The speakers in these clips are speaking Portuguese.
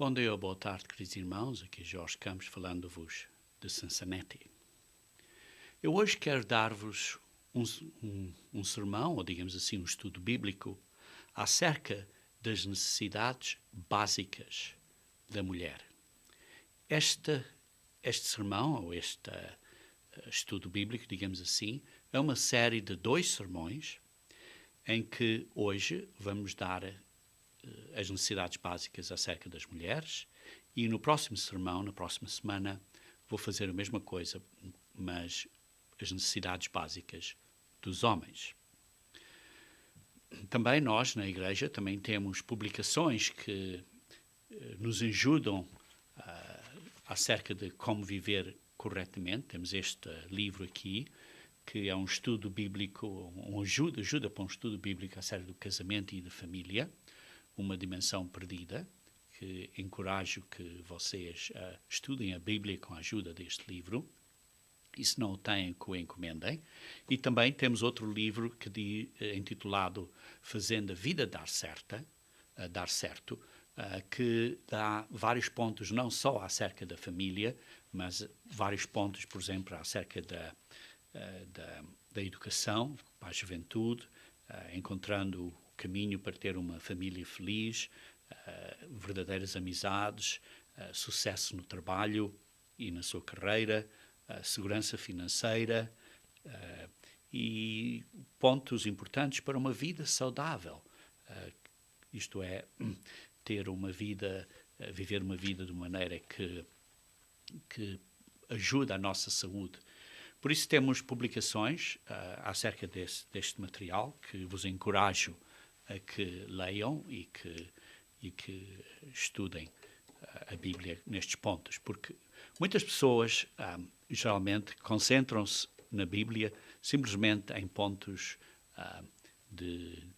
Bom dia ou boa tarde, queridos irmãos. Aqui é Jorge Campos falando-vos de Cincinnati. Eu hoje quero dar-vos um sermão, ou digamos assim, um estudo bíblico, acerca das necessidades básicas da mulher. Este sermão, ou este estudo bíblico, digamos assim, é uma série de 2 sermões em que hoje vamos dar as necessidades básicas acerca das mulheres e no próximo sermão, na próxima semana, vou fazer a mesma coisa, mas as necessidades básicas dos homens. Também nós, na Igreja, também temos publicações que nos ajudam acerca de como viver corretamente. Temos este livro aqui, que é um estudo bíblico, ajuda para um estudo bíblico acerca do casamento e da família, uma dimensão perdida, que encorajo que vocês estudem a Bíblia com a ajuda deste livro. E se não o têm, que o encomendem. E também temos outro livro intitulado Fazendo a Vida Dar Certo, que dá vários pontos, não só acerca da família, mas vários pontos, por exemplo, acerca da educação para a juventude, encontrando o caminho para ter uma família feliz, verdadeiras amizades, sucesso no trabalho e na sua carreira, segurança financeira e pontos importantes para uma vida saudável. Isto é, ter uma vida, viver uma vida de maneira que ajuda a nossa saúde. Por isso temos publicações acerca deste material, que vos encorajo a que leiam e que estudem a Bíblia nestes pontos, porque muitas pessoas geralmente concentram-se na Bíblia simplesmente em pontos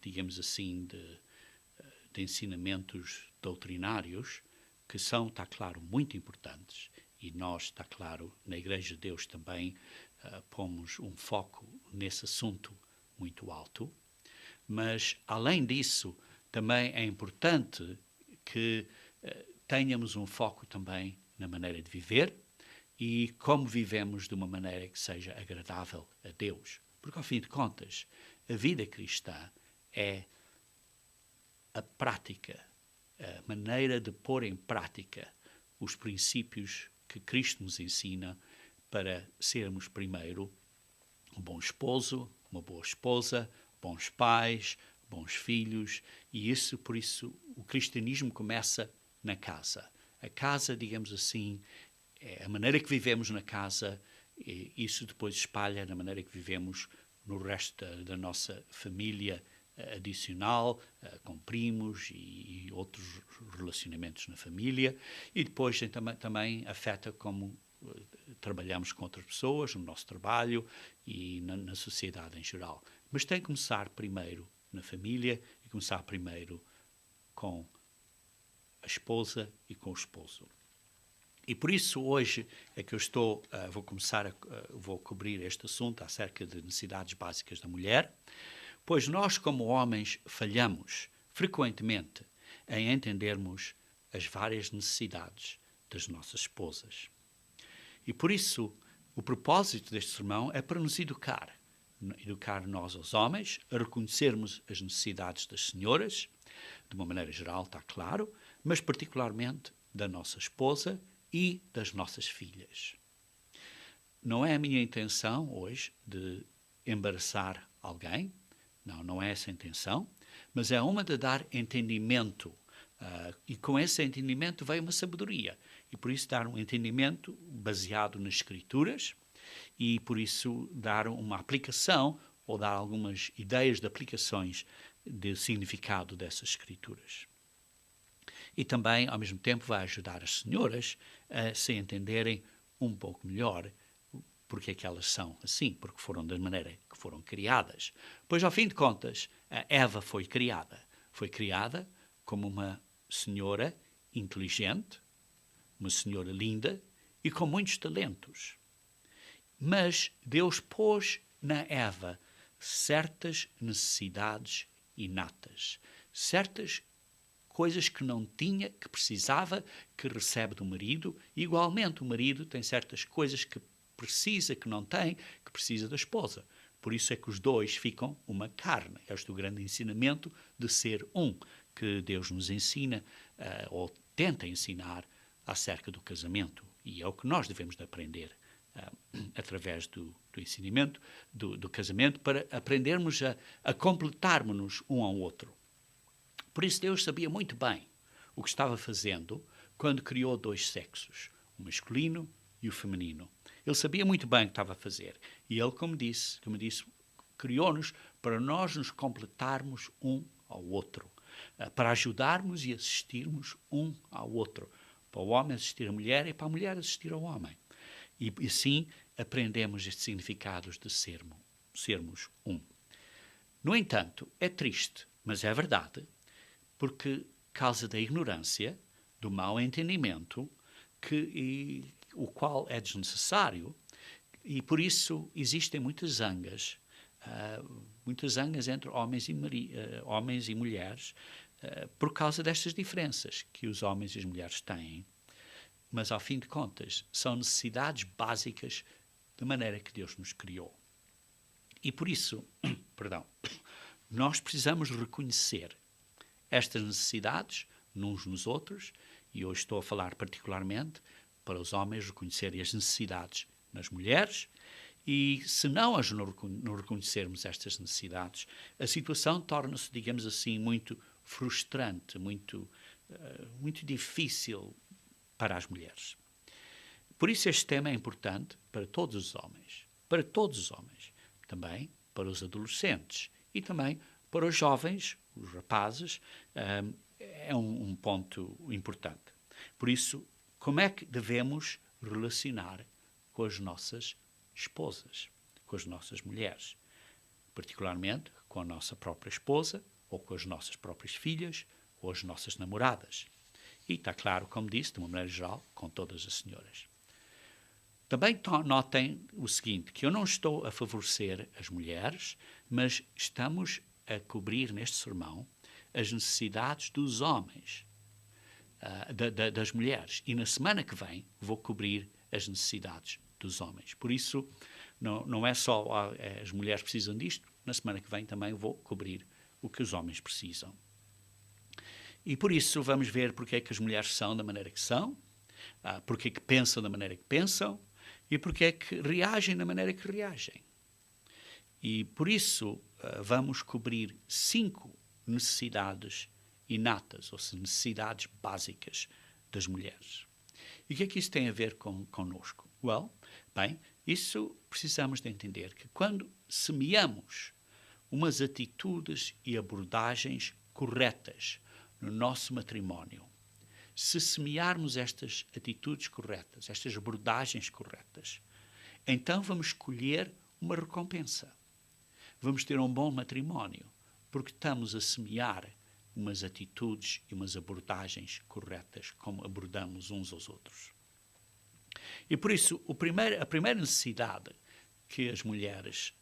digamos assim, de ensinamentos doutrinários, que são, está claro, muito importantes, e nós, está claro, na Igreja de Deus também pomos um foco nesse assunto muito alto. Mas, além disso, também é importante que tenhamos um foco também na maneira de viver e como vivemos de uma maneira que seja agradável a Deus. Porque, ao fim de contas, a vida cristã é a prática, a maneira de pôr em prática os princípios que Cristo nos ensina para sermos, primeiro, um bom esposo, uma boa esposa, bons pais, bons filhos, e por isso, o cristianismo começa na casa. A casa, digamos assim, é a maneira que vivemos na casa, e isso depois espalha na maneira que vivemos no resto da nossa família adicional, com primos e outros relacionamentos na família, e depois também afeta como trabalhamos com outras pessoas no nosso trabalho e na sociedade em geral. Mas tem que começar primeiro na família e começar primeiro com a esposa e com o esposo. E por isso hoje é que eu vou cobrir este assunto acerca de necessidades básicas da mulher, pois nós como homens falhamos frequentemente em entendermos as várias necessidades das nossas esposas. E por isso o propósito deste sermão é para nos educar nós os homens, a reconhecermos as necessidades das senhoras, de uma maneira geral, está claro, mas particularmente da nossa esposa e das nossas filhas. Não é a minha intenção hoje de embaraçar alguém, não é essa a intenção, mas é uma de dar entendimento, e com esse entendimento vem uma sabedoria, e por isso dar um entendimento baseado nas Escrituras, e por isso dar uma aplicação, ou dar algumas ideias de aplicações do significado dessas Escrituras. E também, ao mesmo tempo, vai ajudar as senhoras a se entenderem um pouco melhor porque é que elas são assim, porque foram da maneira que foram criadas. Pois, ao fim de contas, a Eva foi criada como uma senhora inteligente, uma senhora linda e com muitos talentos. Mas Deus pôs na Eva certas necessidades inatas, certas coisas que não tinha, que precisava, que recebe do marido. Igualmente, o marido tem certas coisas que precisa, que não tem, que precisa da esposa. Por isso é que os dois ficam uma carne. Este é o grande ensinamento de ser um, que Deus nos ensina, ou tenta ensinar, acerca do casamento. E é o que nós devemos de aprender através do ensinamento, do casamento, para aprendermos a completarmos-nos um ao outro. Por isso Deus sabia muito bem o que estava fazendo quando criou dois sexos, o masculino e o feminino. Ele sabia muito bem o que estava a fazer. E ele, como disse, criou-nos para nós nos completarmos um ao outro, para ajudarmos e assistirmos um ao outro, para o homem assistir a mulher e para a mulher assistir ao homem. E assim aprendemos estes significados de sermos um. No entanto, é triste, mas é verdade, porque causa da ignorância, do mau entendimento, o qual é desnecessário, e por isso existem muitas zangas entre homens e mulheres, por causa destas diferenças que os homens e as mulheres têm. Mas, ao fim de contas, são necessidades básicas da maneira que Deus nos criou. E por isso, nós precisamos reconhecer estas necessidades uns nos outros, e hoje estou a falar particularmente para os homens reconhecerem as necessidades nas mulheres, e se não reconhecermos estas necessidades, a situação torna-se, digamos assim, muito frustrante, muito difícil para as mulheres. Por isso este tema é importante para todos os homens, também para os adolescentes e também para os jovens, os rapazes, é um ponto importante. Por isso, como é que devemos relacionar com as nossas esposas, com as nossas mulheres, particularmente com a nossa própria esposa, ou com as nossas próprias filhas, ou as nossas namoradas. E está claro, como disse, de uma maneira geral, com todas as senhoras. Também notem o seguinte, que eu não estou a favorecer as mulheres, mas estamos a cobrir neste sermão as necessidades dos homens, das mulheres. E na semana que vem vou cobrir as necessidades dos homens. Por isso, não é só as mulheres precisam disto, na semana que vem também vou cobrir o que os homens precisam. E por isso vamos ver porque é que as mulheres são da maneira que são, porque é que pensam da maneira que pensam e porque é que reagem da maneira que reagem. E por isso vamos cobrir 5 necessidades inatas, ou seja, necessidades básicas das mulheres. E o que é que isso tem a ver connosco? Isso precisamos de entender que quando semeamos umas atitudes e abordagens corretas no nosso matrimónio, se semearmos estas atitudes corretas, estas abordagens corretas, então vamos colher uma recompensa. Vamos ter um bom matrimónio, porque estamos a semear umas atitudes e umas abordagens corretas, como abordamos uns aos outros. E por isso, a primeira necessidade que as mulheres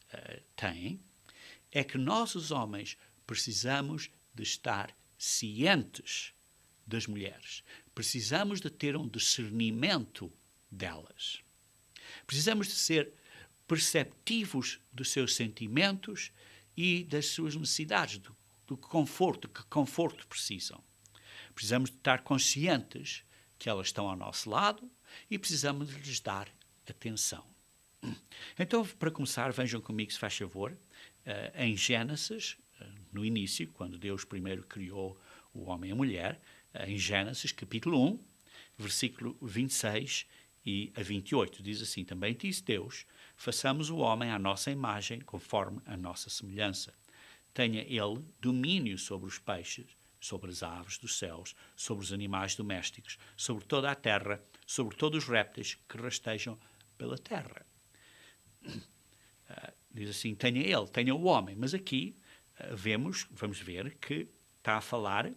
têm é que nós, os homens, precisamos de estar cientes das mulheres. Precisamos de ter um discernimento delas. Precisamos de ser perceptivos dos seus sentimentos e das suas necessidades, do conforto, que conforto precisam. Precisamos de estar conscientes que elas estão ao nosso lado e precisamos de lhes dar atenção. Então, para começar, vejam comigo, se faz favor, em Gênesis, no início, quando Deus primeiro criou o homem e a mulher, em Gênesis, capítulo 1, versículo 26 e a 28, diz assim: também disse Deus, façamos o homem à nossa imagem, conforme a nossa semelhança. Tenha ele domínio sobre os peixes, sobre as aves dos céus, sobre os animais domésticos, sobre toda a terra, sobre todos os répteis que rastejam pela terra. Diz assim, tenha o homem. Mas aqui vamos ver que está a falar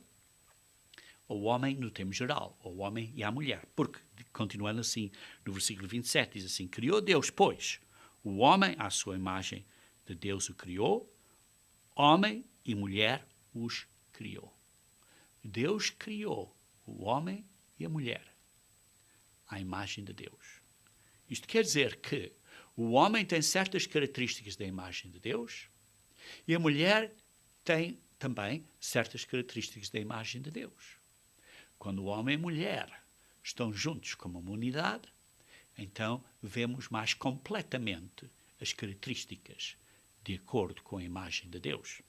ao homem no termo geral, ao homem e à mulher. Porque, continuando assim, no versículo 27, diz assim, criou Deus, pois, o homem à sua imagem de Deus o criou, homem e mulher os criou. Deus criou o homem e a mulher à imagem de Deus. Isto quer dizer que o homem tem certas características da imagem de Deus e a mulher tem também certas características da imagem de Deus. Quando o homem e a mulher estão juntos como uma unidade, então vemos mais completamente as características de acordo com a imagem de Deus.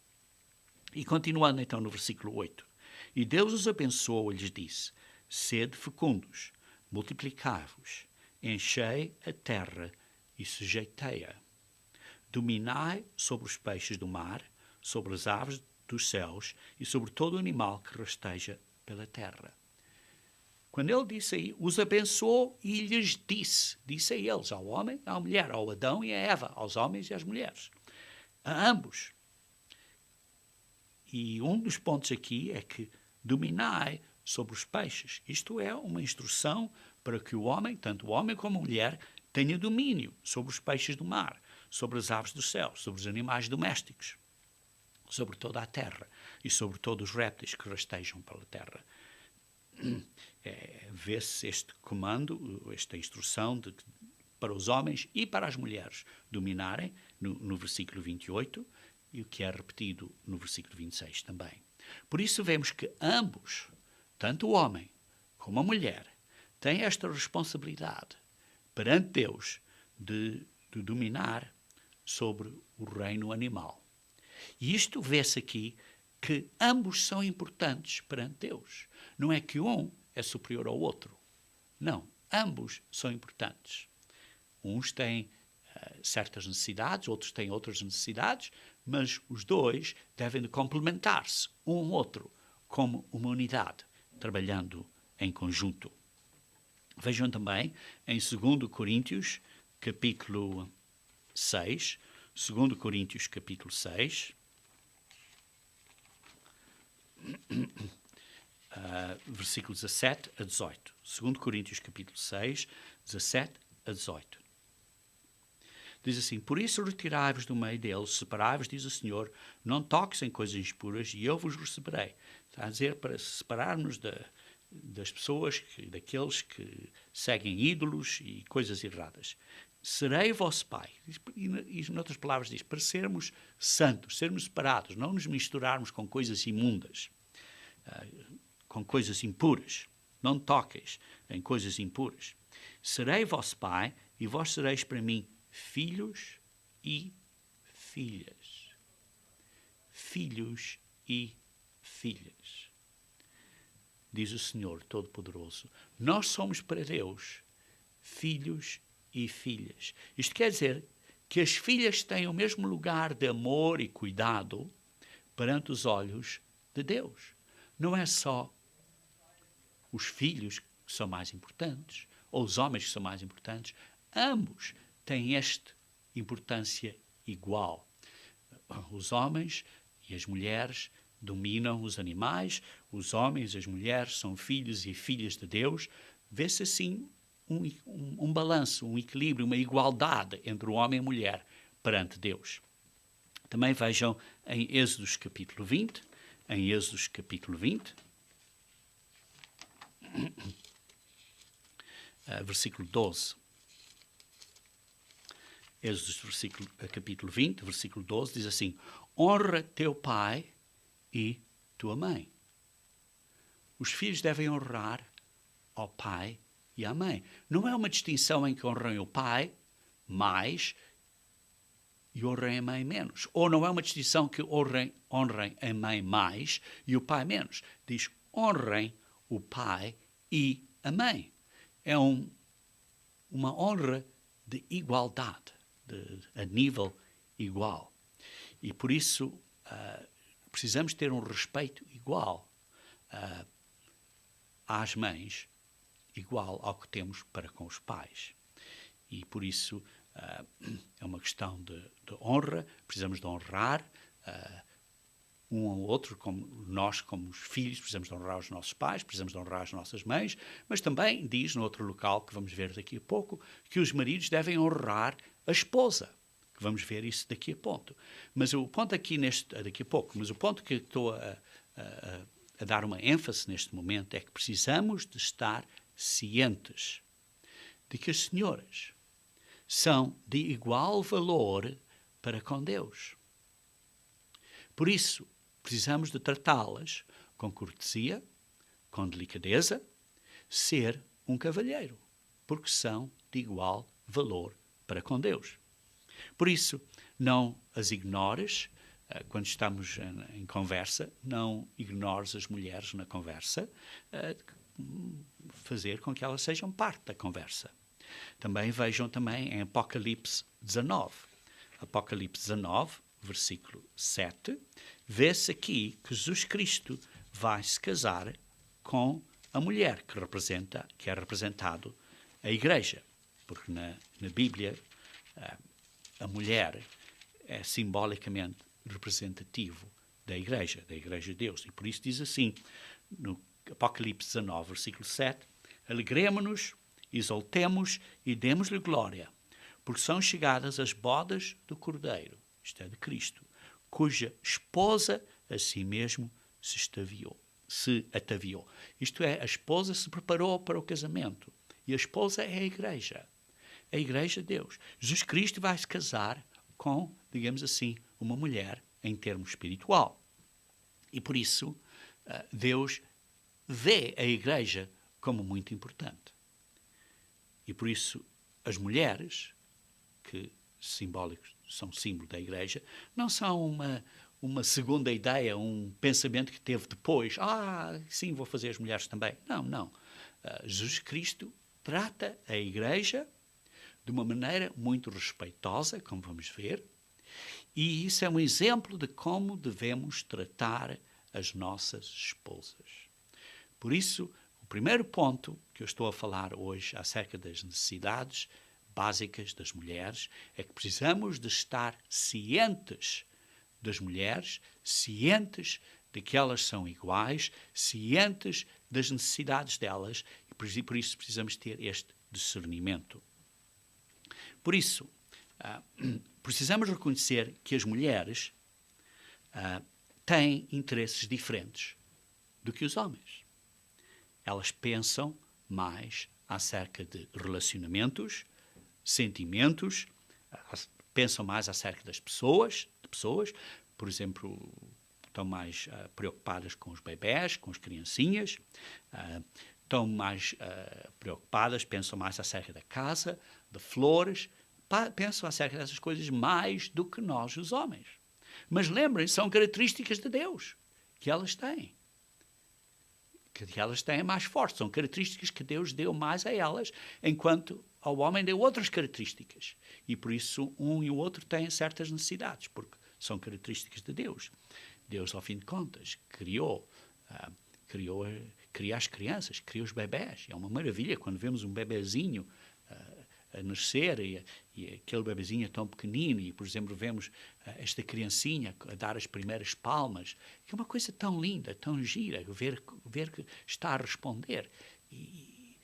E continuando então no versículo 8. E Deus os abençoou e lhes disse: sede fecundos, multiplicai-vos, enchei a terra e sujeitei-a. Dominai sobre os peixes do mar, sobre as aves dos céus e sobre todo o animal que rasteja pela terra. Quando ele disse aí, os abençoou e lhes disse a eles, ao homem, à mulher, ao Adão e a Eva, aos homens e às mulheres, a ambos. E um dos pontos aqui é que dominai sobre os peixes. Isto é uma instrução para que o homem, tanto o homem como a mulher, tenha domínio sobre os peixes do mar, sobre as aves do céu, sobre os animais domésticos, sobre toda a terra e sobre todos os répteis que rastejam pela terra. Vê-se este comando, esta instrução para os homens e para as mulheres dominarem no versículo 28 e o que é repetido no versículo 26 também. Por isso vemos que ambos, tanto o homem como a mulher, têm esta responsabilidade perante Deus de dominar sobre o reino animal. E isto vê-se aqui que ambos são importantes perante Deus. Não é que um é superior ao outro. Não, ambos são importantes. Uns têm certas necessidades, outros têm outras necessidades, mas os dois devem de complementar-se um ao outro como uma unidade, trabalhando em conjunto. Vejam também em 2 Coríntios, capítulo 6, 2 Coríntios, capítulo 6, versículos 17 a 18. 2 Coríntios, capítulo 6, 17 a 18. Diz assim: por isso retirai-vos do meio deles, separai-vos, diz o Senhor, não toques em coisas impuras, e eu vos receberei. Está a dizer para separarmos das pessoas, daqueles que seguem ídolos e coisas erradas. Serei vosso Pai. E, em outras palavras, diz, para sermos santos, sermos separados, não nos misturarmos com coisas imundas, com coisas impuras. Não toqueis em coisas impuras. Serei vosso Pai, e vós sereis para mim filhos e filhas. Filhos e filhas. Diz o Senhor Todo-Poderoso. Nós somos para Deus filhos e filhas. Isto quer dizer que as filhas têm o mesmo lugar de amor e cuidado perante os olhos de Deus. Não é só os filhos que são mais importantes, ou os homens que são mais importantes. Ambos têm esta importância igual. Os homens e as mulheres dominam os animais, os homens e as mulheres são filhos e filhas de Deus. Vê-se assim um balanço, um equilíbrio, uma igualdade entre o homem e a mulher perante Deus. Também vejam em Êxodos capítulo 20, versículo 12. Êxodos capítulo 20, versículo 12, diz assim: honra teu pai e tua mãe. Os filhos devem honrar ao pai e à mãe. Não é uma distinção em que honrem o pai mais e honrem a mãe menos. Ou não é uma distinção que honrem a mãe mais e o pai menos. Diz honrem o pai e a mãe. É uma honra de igualdade, a nível igual. E por isso precisamos ter um respeito igual às mães, igual ao que temos para com os pais. E por isso é uma questão de honra, precisamos de honrar um ao outro, como nós, como os filhos, precisamos de honrar os nossos pais, precisamos de honrar as nossas mães, mas também diz, no outro local, que vamos ver daqui a pouco, que os maridos devem honrar a esposa, que vamos ver isso daqui a pouco. Mas o ponto aqui daqui a pouco, mas o ponto que estou a a dar uma ênfase neste momento é que precisamos de estar cientes de que as senhoras são de igual valor para com Deus. Por isso, precisamos de tratá-las com cortesia, com delicadeza, ser um cavalheiro, porque são de igual valor para com Deus. Por isso, não as ignores quando estamos em conversa, não ignores as mulheres na conversa, fazer com que elas sejam parte da conversa. Também vejam em Apocalipse 19. Apocalipse 19, versículo 7, vê-se aqui que Jesus Cristo vai se casar com a mulher que é representado a igreja. Porque na Bíblia a mulher é simbolicamente representativo da igreja de Deus. E por isso diz assim, no Apocalipse 19, versículo 7, alegremo-nos, exaltemos e demos-lhe glória, porque são chegadas as bodas do Cordeiro, isto é, de Cristo, cuja esposa a si mesmo se ataviou. Isto é, a esposa se preparou para o casamento. E a esposa é a igreja de Deus. Jesus Cristo vai se casar com, digamos assim, uma mulher em termos espiritual. E por isso, Deus vê a igreja como muito importante. E por isso, as mulheres, que são símbolo da igreja, não são uma segunda ideia, um pensamento que teve depois. Sim, vou fazer as mulheres também. Não. Jesus Cristo trata a igreja de uma maneira muito respeitosa, como vamos ver, e isso é um exemplo de como devemos tratar as nossas esposas. Por isso, o primeiro ponto que eu estou a falar hoje acerca das necessidades básicas das mulheres é que precisamos de estar cientes das mulheres, cientes de que elas são iguais, cientes das necessidades delas, e por isso precisamos ter este discernimento. Por isso, precisamos reconhecer que as mulheres têm interesses diferentes do que os homens. Elas pensam mais acerca de relacionamentos, sentimentos, pensam mais acerca das pessoas, por exemplo, estão mais preocupadas com os bebés, com as criancinhas, estão mais preocupadas, pensam mais acerca da casa, de flores, pensam acerca dessas coisas mais do que nós, os homens. Mas lembrem-se, são características de Deus que elas têm. Que elas têm mais fortes, são características que Deus deu mais a elas, enquanto ao homem deu outras características. E por isso um e o outro têm certas necessidades, porque são características de Deus. Deus, ao fim de contas, criou as crianças, criou os bebés. É uma maravilha quando vemos um bebezinho a nascer e aquele bebezinho é tão pequenino e, por exemplo, vemos esta criancinha a dar as primeiras palmas. É uma coisa tão linda, tão gira, ver que está a responder. E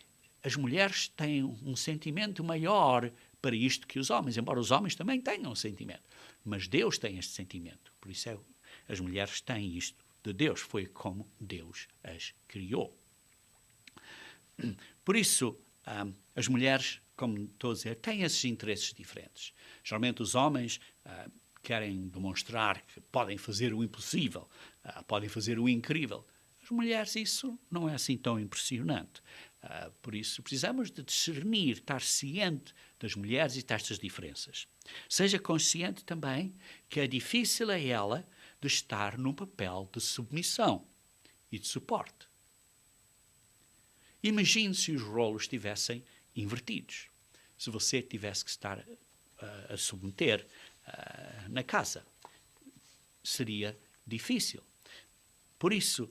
as mulheres têm um sentimento maior para isto que os homens, embora os homens também tenham um sentimento. Mas Deus tem este sentimento. Por isso as mulheres têm isto de Deus. Foi como Deus as criou. Por isso, as mulheres, como estou a dizer, têm esses interesses diferentes. Geralmente os homens querem demonstrar que podem fazer o impossível, podem fazer o incrível. As mulheres, isso não é assim tão impressionante. Por isso, precisamos de discernir, estar ciente das mulheres e destas diferenças. Seja consciente também que é difícil a ela de estar num papel de submissão e de suporte. Imagine se os rolos estivessem invertidos. Se você tivesse que estar a submeter na casa, seria difícil. Por isso,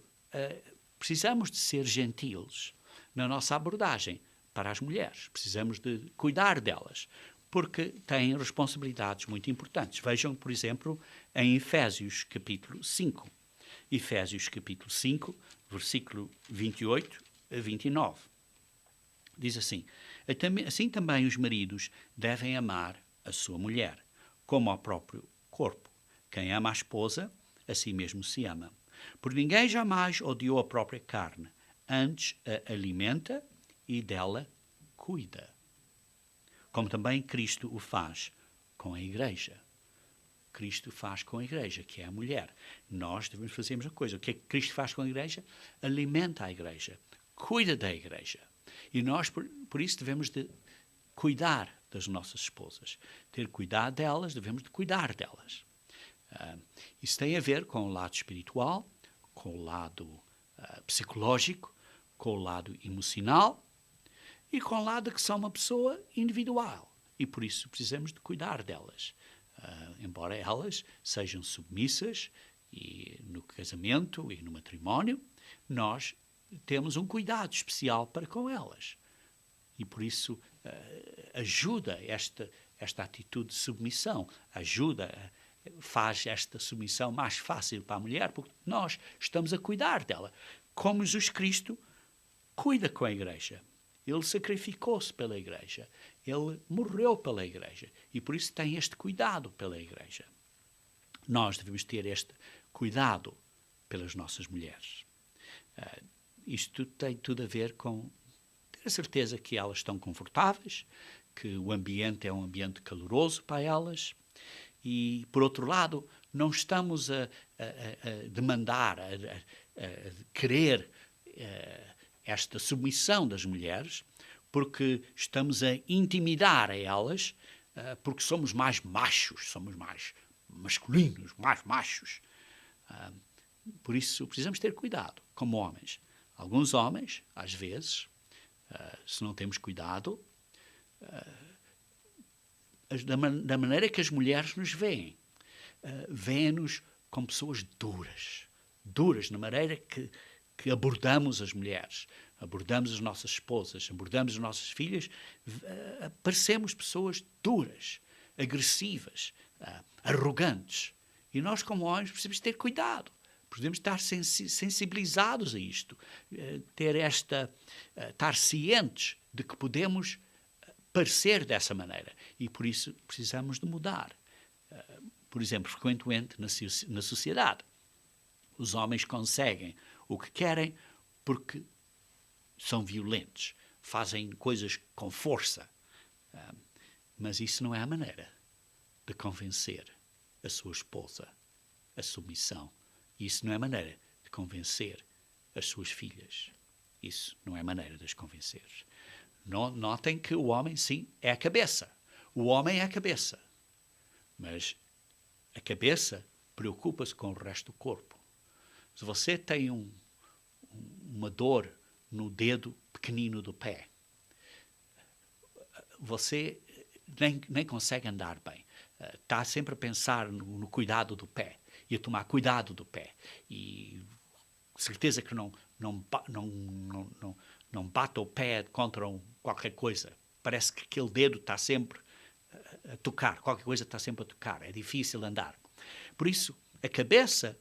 precisamos de ser gentiles na nossa abordagem para as mulheres. Precisamos de cuidar delas, porque têm responsabilidades muito importantes. Vejam, por exemplo, em Efésios capítulo 5. Efésios capítulo 5, versículo 28 a 29. Diz assim: assim também os maridos devem amar a sua mulher, como ao próprio corpo. Quem ama a esposa, a si mesmo se ama. Por ninguém jamais odiou a própria carne, antes a alimenta e dela cuida. Como também Cristo o faz com a Igreja. Cristo faz com a Igreja, que é a mulher. Nós devemos fazer a mesma coisa. O que é que Cristo faz com a Igreja? Alimenta a Igreja, cuida da Igreja. E nós, por isso, devemos de cuidar das nossas esposas. Ter cuidado delas, devemos de cuidar delas. Isso tem a ver com o lado espiritual, com o lado psicológico, com o lado emocional e com o lado que são uma pessoa individual. E por isso precisamos de cuidar delas. Embora elas sejam submissas e no casamento e no matrimónio, nós temos um cuidado especial para com elas. E por isso ajuda esta atitude de submissão, faz esta submissão mais fácil para a mulher, porque nós estamos a cuidar dela. Como Jesus Cristo cuida com a Igreja. Ele sacrificou-se pela Igreja. Ele morreu pela Igreja. E por isso tem este cuidado pela Igreja. Nós devemos ter este cuidado pelas nossas mulheres. Isto tem tudo a ver com ter a certeza que elas estão confortáveis, que o ambiente é um ambiente caloroso para elas. E, por outro lado, não estamos a demandar, a querer esta submissão das mulheres, porque estamos a intimidar a elas, porque somos mais machos, somos mais masculinos, mais machos. Por isso, precisamos ter cuidado, como homens. Alguns homens, às vezes, se não temos cuidado, da maneira que as mulheres nos veem, veem-nos como pessoas duras na maneira que abordamos as mulheres, abordamos as nossas esposas, abordamos as nossas filhas, parecemos pessoas duras, agressivas, arrogantes. E nós, como homens, precisamos ter cuidado, precisamos estar sensibilizados a isto, estar cientes de que podemos parecer dessa maneira. E por isso precisamos de mudar. Por exemplo, frequentemente na sociedade, os homens conseguem o que querem porque são violentos, fazem coisas com força. Mas isso não é a maneira de convencer a sua esposa a submissão. Isso não é a maneira de convencer as suas filhas. Isso não é a maneira de as convencer. Notem que o homem, sim, é a cabeça. O homem é a cabeça. Mas a cabeça preocupa-se com o resto do corpo. Se você tem uma dor no dedo pequenino do pé, você nem consegue andar bem. Está sempre a pensar no cuidado do pé e a tomar cuidado do pé. E certeza que não bata o pé contra qualquer coisa. Parece que aquele dedo está sempre a tocar, qualquer coisa está sempre a tocar. É difícil andar. Por isso, a cabeça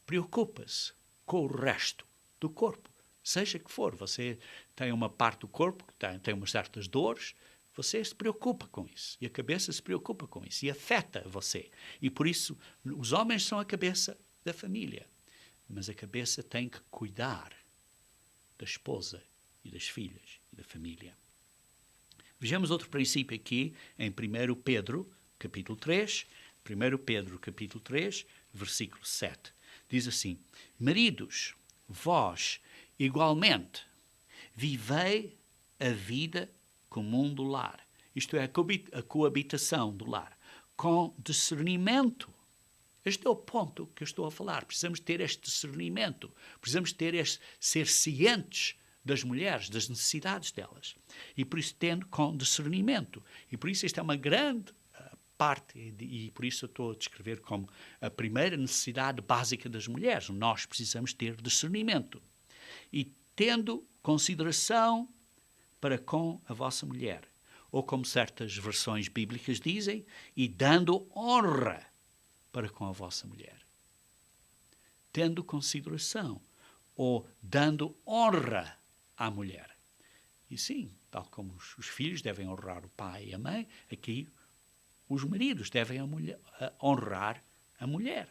preocupa-se com o resto do corpo. Seja que for, você tem uma parte do corpo que tem umas certas dores, você se preocupa com isso. E a cabeça se preocupa com isso e afeta você. E por isso, os homens são a cabeça da família. Mas a cabeça tem que cuidar da esposa e das filhas e da família. Vejamos outro princípio aqui em 1 Pedro, capítulo 3. 1 Pedro, capítulo 3, versículo 7. Diz assim: maridos, vós, igualmente, vivei a vida comum do lar. Isto é, a coabitação do lar, com discernimento. Este é o ponto que eu estou a falar. Precisamos ter este discernimento. Precisamos ser cientes das mulheres, das necessidades delas. E por isso tendo com discernimento. E por isso esta é uma grande parte, e por isso eu estou a descrever como a primeira necessidade básica das mulheres. Nós precisamos ter discernimento. E tendo consideração para com a vossa mulher. Ou como certas versões bíblicas dizem, e dando honra para com a vossa mulher. Tendo consideração ou dando honra à mulher. E sim, tal como os filhos devem honrar o pai e a mãe, aqui os maridos devem honrar a mulher.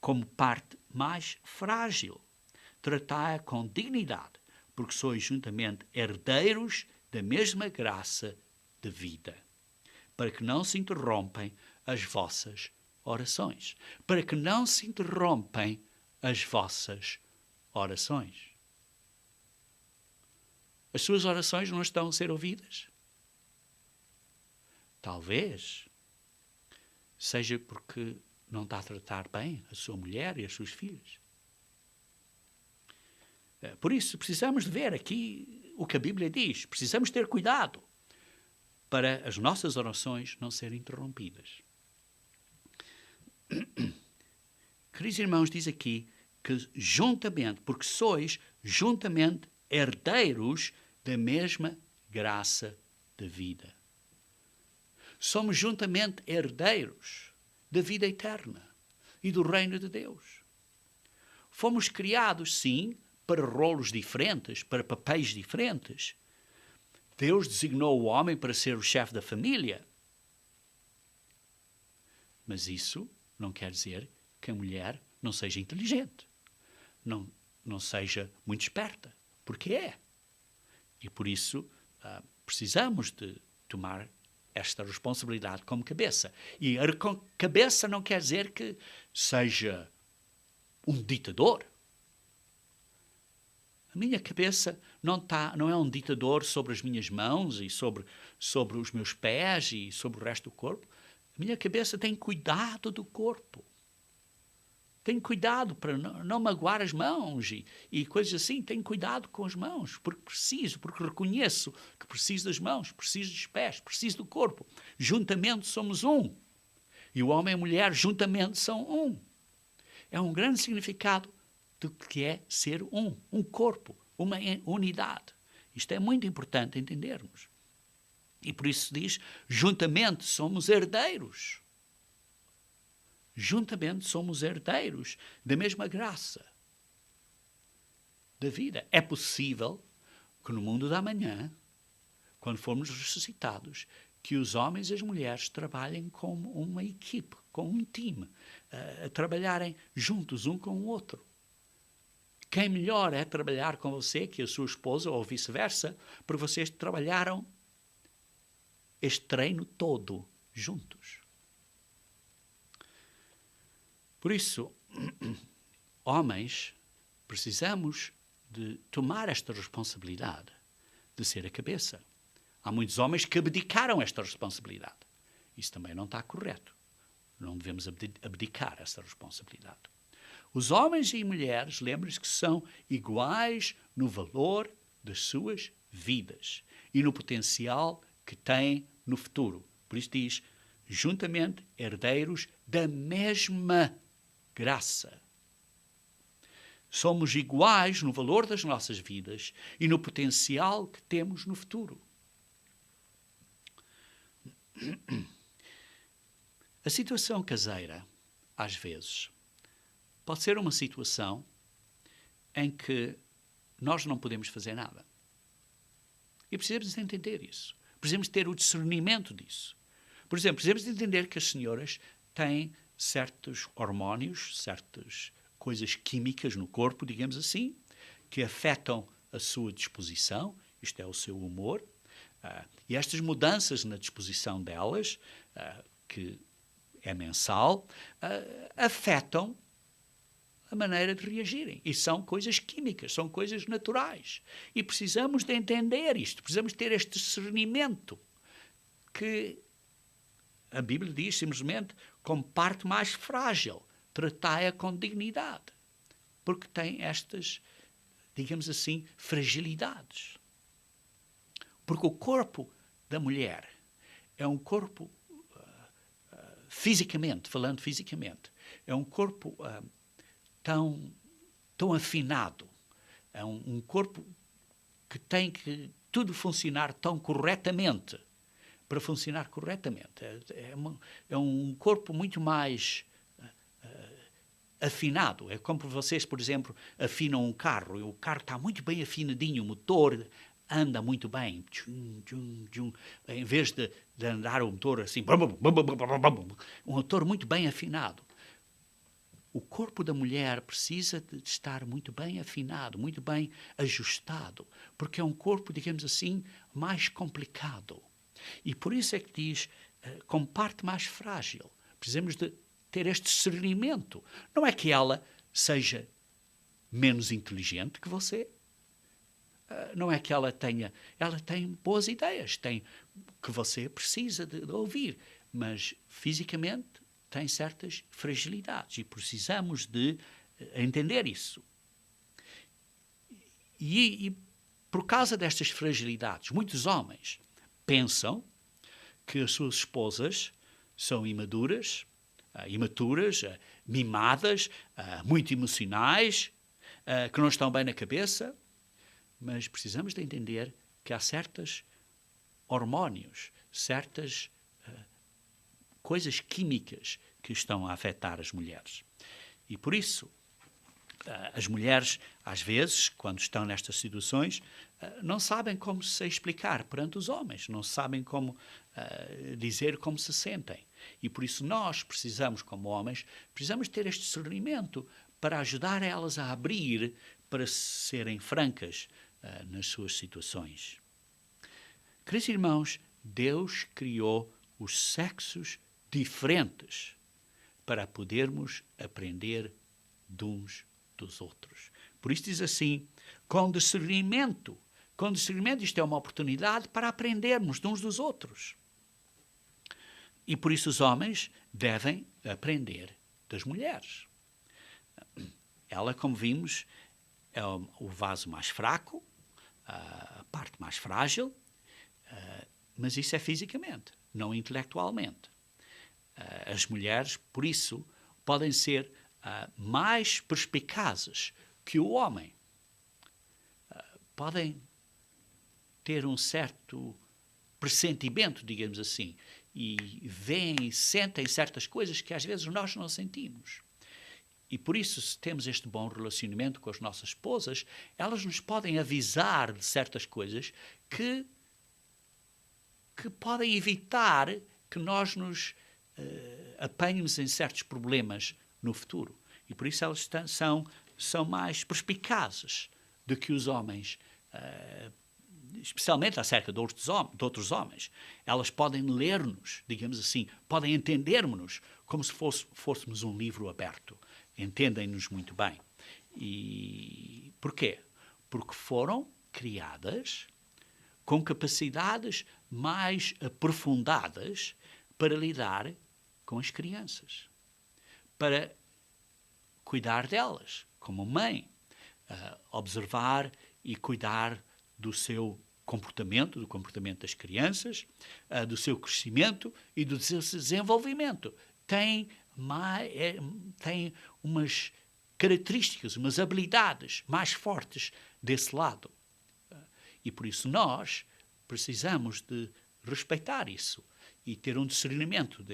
como parte mais frágil. Tratai-a com dignidade, porque sois juntamente herdeiros da mesma graça de vida, para que não se interrompem as vossas orações. Para que não se interrompem as vossas orações. As suas orações não estão a ser ouvidas? Talvez seja porque não está a tratar bem a sua mulher e as suas filhas. Por isso, precisamos de ver aqui o que a Bíblia diz. Precisamos ter cuidado para as nossas orações não serem interrompidas. Queridos irmãos, diz aqui que juntamente, porque sois juntamente herdeiros da mesma graça da vida. Somos juntamente herdeiros da vida eterna e do reino de Deus. Fomos criados, sim, para rolos diferentes, para papéis diferentes. Deus designou o homem para ser o chefe da família. Mas isso não quer dizer que a mulher não seja inteligente, não seja muito esperta, porque é. E por isso precisamos de tomar esta responsabilidade como cabeça. E a cabeça não quer dizer que seja um ditador. A minha cabeça não é um ditador sobre as minhas mãos e sobre os meus pés e sobre o resto do corpo. A minha cabeça tem cuidado do corpo. Tem cuidado para não magoar as mãos e coisas assim. Tenho cuidado com as mãos, porque reconheço que preciso das mãos, preciso dos pés, preciso do corpo. Juntamente somos um. E o homem e a mulher juntamente são um. É um grande significado do que é ser um corpo, uma unidade. Isto é muito importante entendermos. E por isso diz, juntamente somos herdeiros. Juntamente somos herdeiros da mesma graça da vida. É possível que no mundo da manhã, quando formos ressuscitados, que os homens e as mulheres trabalhem como uma equipe, como um time, a trabalharem juntos um com o outro. Quem melhor é trabalhar com você que a sua esposa ou vice-versa, porque vocês trabalharam este treino todo juntos. Por isso, homens, precisamos de tomar esta responsabilidade de ser a cabeça. Há muitos homens que abdicaram esta responsabilidade. Isso também não está correto. Não devemos abdicar essa responsabilidade. Os homens e mulheres, lembrem-se que são iguais no valor das suas vidas e no potencial que têm no futuro. Por isso diz, juntamente herdeiros da mesma graça. Somos iguais no valor das nossas vidas e no potencial que temos no futuro. A situação caseira, às vezes, pode ser uma situação em que nós não podemos fazer nada. E precisamos entender isso. Precisamos ter o discernimento disso. Por exemplo, precisamos entender que as senhoras têm certos hormónios, certas coisas químicas no corpo, digamos assim, que afetam a sua disposição, isto é, o seu humor, e estas mudanças na disposição delas, que é mensal, afetam a maneira de reagirem. E são coisas químicas, são coisas naturais. E precisamos de entender isto, precisamos ter este discernimento que a Bíblia diz simplesmente como parte mais frágil, tratai-a com dignidade, porque tem estas, digamos assim, fragilidades. Porque o corpo da mulher é um corpo, falando fisicamente, é um corpo tão afinado, é um corpo que tem que tudo funcionar tão corretamente, para funcionar corretamente. É um corpo muito mais afinado. É como vocês, por exemplo, afinam um carro, e o carro está muito bem afinadinho, o motor anda muito bem. Em vez de andar o motor assim, um motor muito bem afinado. o corpo da mulher precisa de estar muito bem afinado, muito bem ajustado, porque é um corpo, digamos assim, mais complicado. E por isso é que diz, como parte mais frágil, precisamos de ter este discernimento. Não é que ela seja menos inteligente que você, não é que ela tem boas ideias, tem que você precisa de ouvir, mas fisicamente tem certas fragilidades e precisamos de entender isso. E por causa destas fragilidades, muitos homens pensam que as suas esposas são imaturas, mimadas, muito emocionais, que não estão bem na cabeça, mas precisamos de entender que há certos hormônios, certas coisas químicas que estão a afetar as mulheres. E por isso, as mulheres, às vezes, quando estão nestas situações, não sabem como se explicar perante os homens, não sabem como dizer como se sentem. E por isso nós precisamos, como homens, precisamos ter este discernimento para ajudar elas a abrir, para serem francas nas suas situações. Queridos irmãos, Deus criou os sexos diferentes para podermos aprender de uns dos outros. Por isso diz assim, com discernimento, isto é uma oportunidade para aprendermos de uns dos outros. E por isso os homens devem aprender das mulheres. Ela, como vimos, é o vaso mais fraco, a parte mais frágil, mas isso é fisicamente, não intelectualmente. As mulheres, por isso, podem ser mais perspicazes que o homem. Podem ter um certo pressentimento, digamos assim, e veem e sentem certas coisas que às vezes nós não sentimos. E por isso, se temos este bom relacionamento com as nossas esposas, elas nos podem avisar de certas coisas que podem evitar que nós nos apanhemos em certos problemas no futuro. E por isso elas são mais perspicazes do que os homens, especialmente acerca de outros homens. Elas podem ler-nos, digamos assim, podem entender-nos como se fôssemos um livro aberto. Entendem-nos muito bem. E porquê? Porque foram criadas com capacidades mais aprofundadas para lidar com as crianças, para cuidar delas, como mãe, observar e cuidar do seu comportamento, do comportamento das crianças, do seu crescimento e do seu desenvolvimento. Tem umas características, umas habilidades mais fortes desse lado. E por isso nós precisamos de respeitar isso e ter um discernimento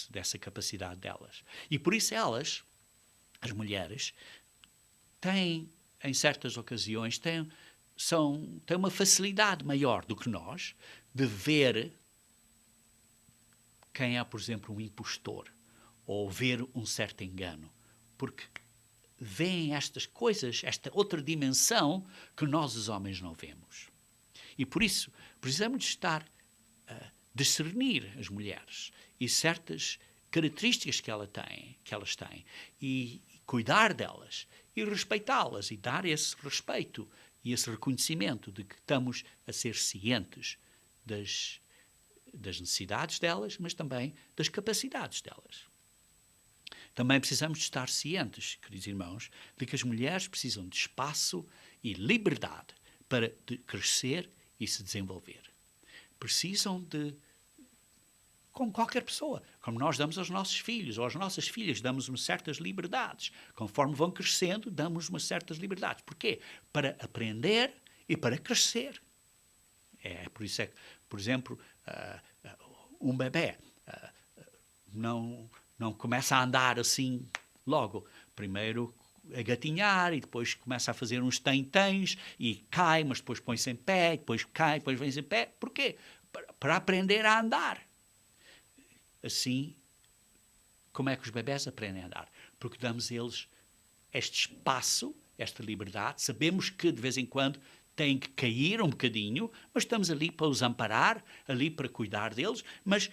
dessa capacidade delas. E por isso elas, as mulheres, têm, em certas ocasiões, têm uma facilidade maior do que nós de ver quem é, por exemplo, um impostor ou ver um certo engano, porque veem estas coisas, esta outra dimensão que nós, os homens, não vemos. E por isso precisamos de estar a discernir as mulheres e certas características que elas têm e cuidar delas e respeitá-las e dar esse respeito e esse reconhecimento de que estamos a ser cientes das necessidades delas, mas também das capacidades delas. Também precisamos de estar cientes, queridos irmãos, de que as mulheres precisam de espaço e liberdade para crescer e se desenvolver. Precisam de, como qualquer pessoa, como nós damos aos nossos filhos ou às nossas filhas, damos umas certas liberdades. Conforme vão crescendo, damos umas certas liberdades. Porquê? Para aprender e para crescer. Por isso é que, por exemplo, um bebê não começa a andar assim logo. Primeiro a gatinhar e depois começa a fazer uns tentãs e cai, mas depois põe-se em pé, depois cai, depois vem-se em pé. Porquê? Para aprender a andar. Assim, Como é que os bebés aprendem a andar? Porque damos a eles este espaço, esta liberdade. Sabemos que, de vez em quando, têm que cair um bocadinho, mas estamos ali para os amparar, ali para cuidar deles, mas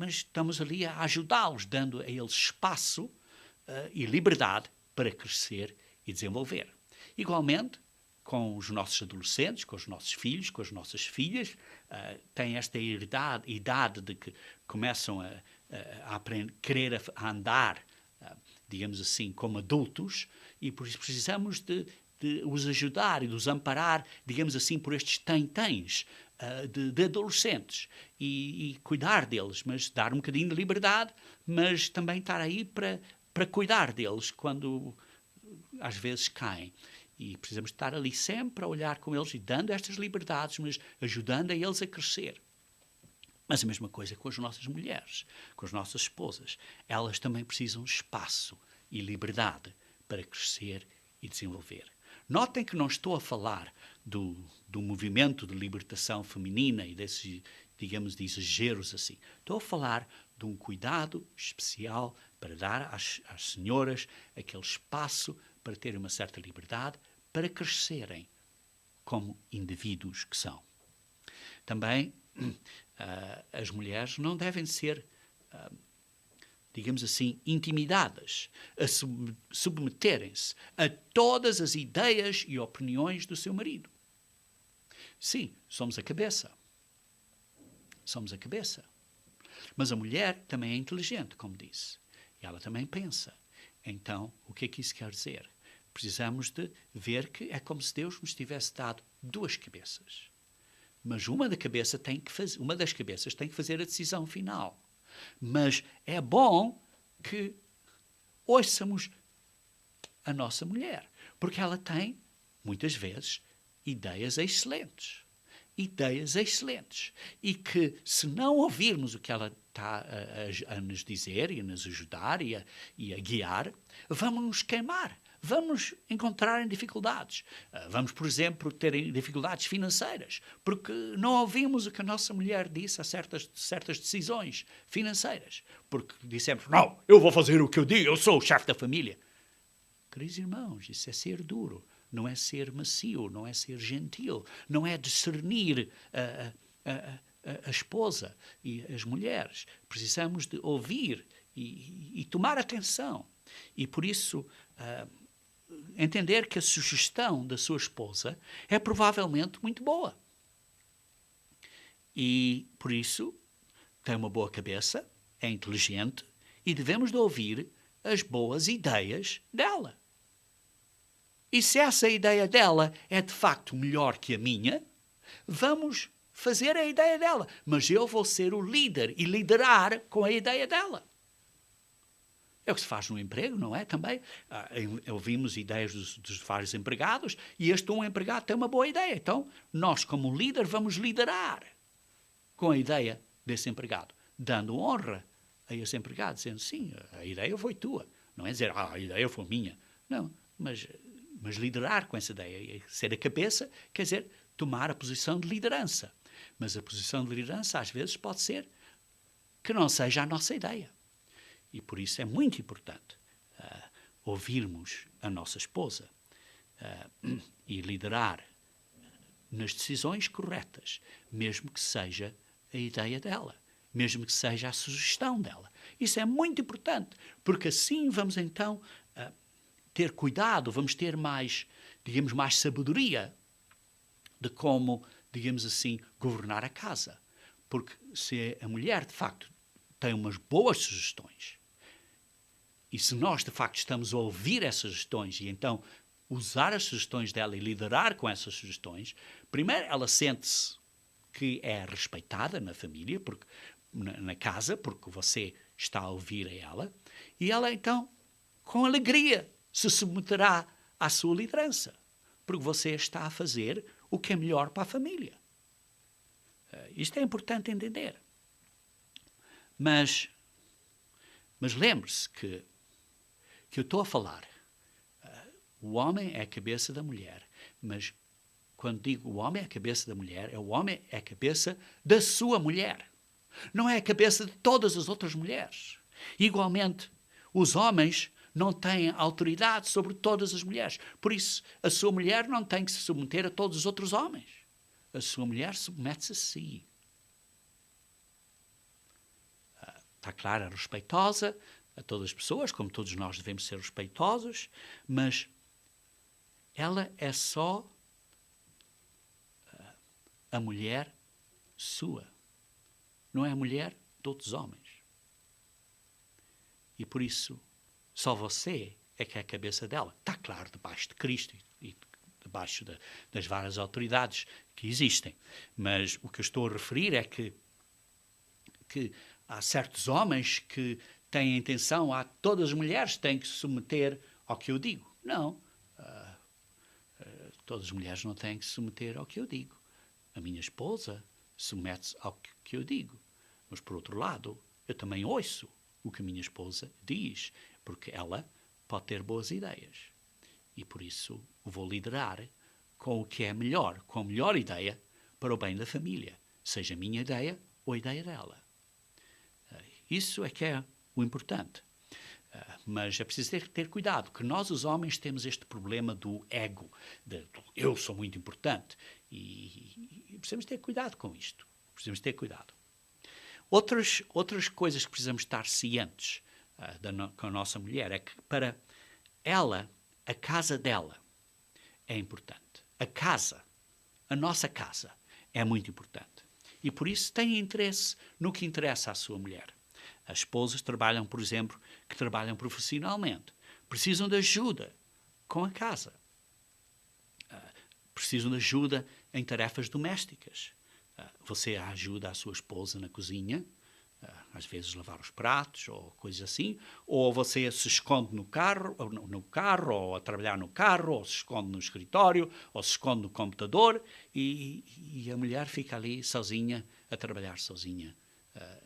estamos ali a ajudá-los, dando a eles espaço e liberdade para crescer e desenvolver. Igualmente, com os nossos adolescentes, com os nossos filhos, com as nossas filhas, têm esta idade de que começam a aprender, querer a andar, digamos assim, como adultos, e por isso precisamos de os ajudar e de os amparar, digamos assim, por estes tentens de adolescentes e cuidar deles, mas dar um bocadinho de liberdade, mas também estar aí para cuidar deles quando às vezes caem. E precisamos estar ali sempre a olhar com eles e dando estas liberdades, mas ajudando a eles a crescer. Mas a mesma coisa com as nossas mulheres, com as nossas esposas. Elas também precisam de espaço e liberdade para crescer e desenvolver. Notem que não estou a falar do movimento de libertação feminina e desses, digamos, de exageros assim. Estou a falar de um cuidado especial para dar às senhoras aquele espaço para terem uma certa liberdade, para crescerem como indivíduos que são. Também as mulheres não devem ser, digamos assim, intimidadas a submeterem-se a todas as ideias e opiniões do seu marido. Sim, somos a cabeça. Somos a cabeça. Mas a mulher também é inteligente, como disse. E ela também pensa. Então, o que é que isso quer dizer? Precisamos de ver que é como se Deus nos tivesse dado duas cabeças. Mas uma das cabeças tem que fazer a decisão final. Mas é bom que ouçamos a nossa mulher, porque ela tem, muitas vezes, ideias excelentes. Ideias excelentes. E que, se não ouvirmos o que ela está a nos dizer e a nos ajudar e a guiar, vamos nos queimar. Vamos encontrar em dificuldades. Vamos, por exemplo, ter dificuldades financeiras, porque não ouvimos o que a nossa mulher disse a certas decisões financeiras. Porque dissemos, não, eu vou fazer o que eu digo, eu sou o chefe da família. Queridos irmãos, isso é ser duro, não é ser macio, não é ser gentil, não é discernir a esposa e as mulheres. Precisamos de ouvir e tomar atenção. E por isso entender que a sugestão da sua esposa é provavelmente muito boa. E por isso tem uma boa cabeça, é inteligente e devemos de ouvir as boas ideias dela. E se essa ideia dela é de facto melhor que a minha, vamos fazer a ideia dela. Mas eu vou ser o líder e liderar com a ideia dela. É o que se faz no emprego, não é? Também ouvimos ideias dos vários empregados e um empregado tem uma boa ideia. Então, nós, como líder, vamos liderar com a ideia desse empregado, dando honra a esse empregado, dizendo, sim, a ideia foi tua. Não é dizer, a ideia foi minha. Não, mas liderar com essa ideia. Ser a cabeça quer dizer tomar a posição de liderança. Mas a posição de liderança, às vezes, pode ser que não seja a nossa ideia. E por isso é muito importante ouvirmos a nossa esposa e liderar nas decisões corretas, mesmo que seja a ideia dela, mesmo que seja a sugestão dela. Isso é muito importante, porque assim vamos então ter cuidado, vamos ter mais, digamos, mais sabedoria de como, digamos assim, governar a casa. Porque se a mulher, de facto, tem umas boas sugestões, e se nós, de facto, estamos a ouvir essas sugestões e então usar as sugestões dela e liderar com essas sugestões, primeiro ela sente-se que é respeitada na família, porque, na casa, porque você está a ouvir a ela, e ela então, com alegria, se submeterá à sua liderança, porque você está a fazer o que é melhor para a família. Isto é importante entender. Mas lembre-se que eu estou a falar. O homem é a cabeça da mulher, mas quando digo o homem é a cabeça da mulher, o homem é a cabeça da sua mulher. Não é a cabeça de todas as outras mulheres. Igualmente, Os homens não têm autoridade sobre todas as mulheres. Por isso, a sua mulher não tem que se submeter a todos os outros homens. A sua mulher submete-se a si. Está clara, respeitosa a todas as pessoas, como todos nós devemos ser respeitosos, mas ela é só a mulher sua. Não é a mulher de outros homens. E por isso, só você é que é a cabeça dela. Está claro, debaixo de Cristo e debaixo das várias autoridades que existem. Mas o que eu estou a referir é que há certos homens que têm a intenção, todas as mulheres têm que se submeter ao que eu digo. Não. Todas as mulheres não têm que se submeter ao que eu digo. A minha esposa submete-se ao que eu digo. Mas, por outro lado, eu também ouço o que a minha esposa diz, porque ela pode ter boas ideias. E, por isso, vou liderar com o que é melhor, com a melhor ideia para o bem da família, seja a minha ideia ou a ideia dela. Isso é que é o importante. Mas é preciso ter cuidado, que nós, os homens, temos este problema do ego, de eu sou muito importante, e precisamos ter cuidado com isto. Precisamos ter cuidado. Outras coisas que precisamos estar cientes com a nossa mulher é que para ela, a casa dela é importante. A nossa casa é muito importante. E por isso tem interesse no que interessa à sua mulher. As esposas trabalham, por exemplo, que trabalham profissionalmente. Precisam de ajuda com a casa. Precisam de ajuda em tarefas domésticas. Você ajuda a sua esposa na cozinha, às vezes lavar os pratos ou coisas assim, ou você se esconde no carro, ou a trabalhar no carro, ou se esconde no escritório, ou se esconde no computador, e a mulher fica ali sozinha, a trabalhar sozinha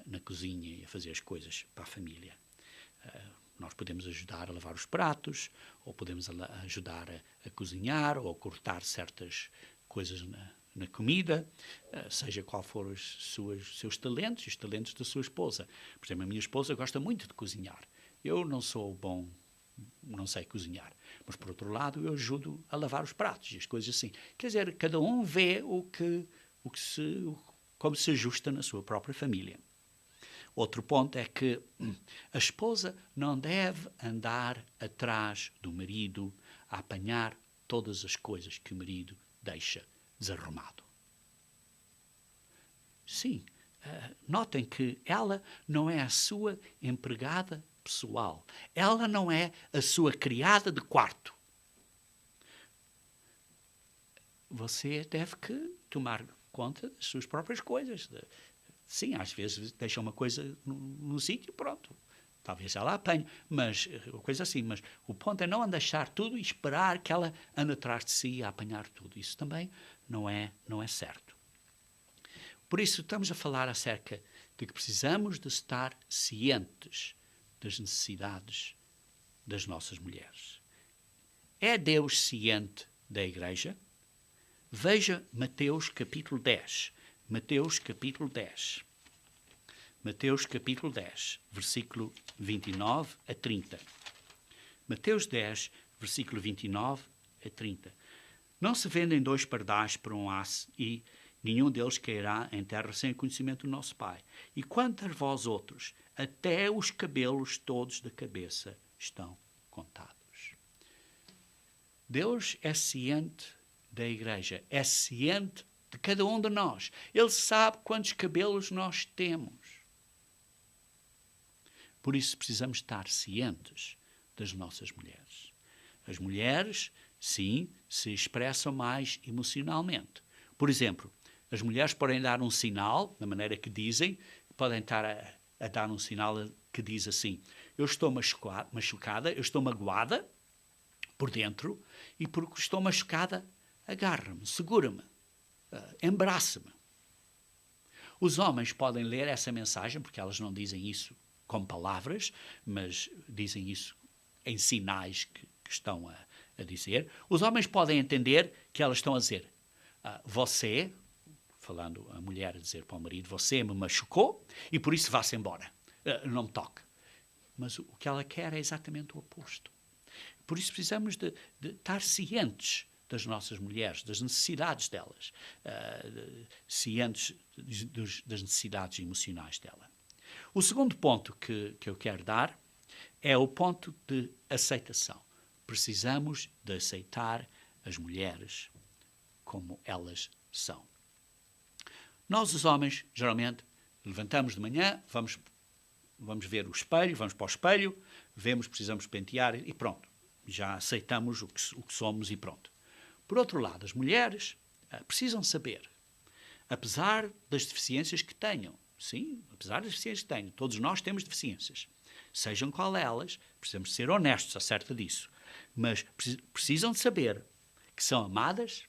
na cozinha e a fazer as coisas para a família. Nós podemos ajudar a lavar os pratos, ou podemos ajudar a cozinhar, ou a cortar certas coisas na comida, seja qual for os seus talentos e os talentos da sua esposa. Por exemplo, a minha esposa gosta muito de cozinhar. Eu não sou bom, não sei cozinhar, mas por outro lado eu ajudo a lavar os pratos e as coisas assim. Quer dizer, cada um vê como se ajusta na sua própria família. Outro ponto é que a esposa não deve andar atrás do marido a apanhar todas as coisas que o marido deixa desarrumado. Sim, notem que ela não é a sua empregada pessoal. Ela não é a sua criada de quarto. Você deve que tomar conta das suas próprias coisas. Sim, às vezes deixa uma coisa no sítio, pronto. Talvez ela apanhe, mas coisa assim. Mas o ponto é não deixar tudo e esperar que ela ande atrás de si a apanhar tudo. Isso também não é certo. Por isso, estamos a falar acerca de que precisamos de estar cientes das necessidades das nossas mulheres. É Deus ciente da igreja? Veja Mateus capítulo 10. Mateus capítulo 10. Mateus capítulo 10, versículo 29 a 30. Mateus 10, versículo 29 a 30. Não se vendem 2 pardais por um aço, e nenhum deles cairá em terra sem o conhecimento do nosso Pai. E quanto a vós outros, até os cabelos todos da cabeça estão contados. Deus é ciente da igreja, é ciente de cada um de nós. Ele sabe quantos cabelos nós temos. Por isso precisamos estar cientes das nossas mulheres. As mulheres, sim, se expressam mais emocionalmente. Por exemplo, as mulheres podem dar um sinal, da maneira que dizem, podem estar a dar um sinal que diz assim: eu estou machucada, eu estou magoada por dentro, e porque estou machucada, agarra-me, segura-me, embraça-me. Os homens podem ler essa mensagem, porque elas não dizem isso com palavras, mas dizem isso em sinais que estão a dizer. Os homens podem entender que elas estão a dizer: você, falando a mulher a dizer para o marido, você me machucou e por isso vá-se embora, não me toque. mas o que ela quer é exatamente o oposto. Por isso precisamos de estar cientes das nossas mulheres, das necessidades delas, cientes das necessidades emocionais dela. O segundo ponto que eu quero dar é o ponto de aceitação. Precisamos de aceitar as mulheres como elas são. Nós, os homens, geralmente, levantamos de manhã, vamos ver o espelho, vamos para o espelho, precisamos pentear e pronto. Já aceitamos o que somos e pronto. Por outro lado, as mulheres precisam saber, apesar das deficiências que tenham, sim, apesar das deficiências que tenham, todos nós temos deficiências, sejam qual elas, precisamos ser honestos acerca disso, mas precisam de saber que são amadas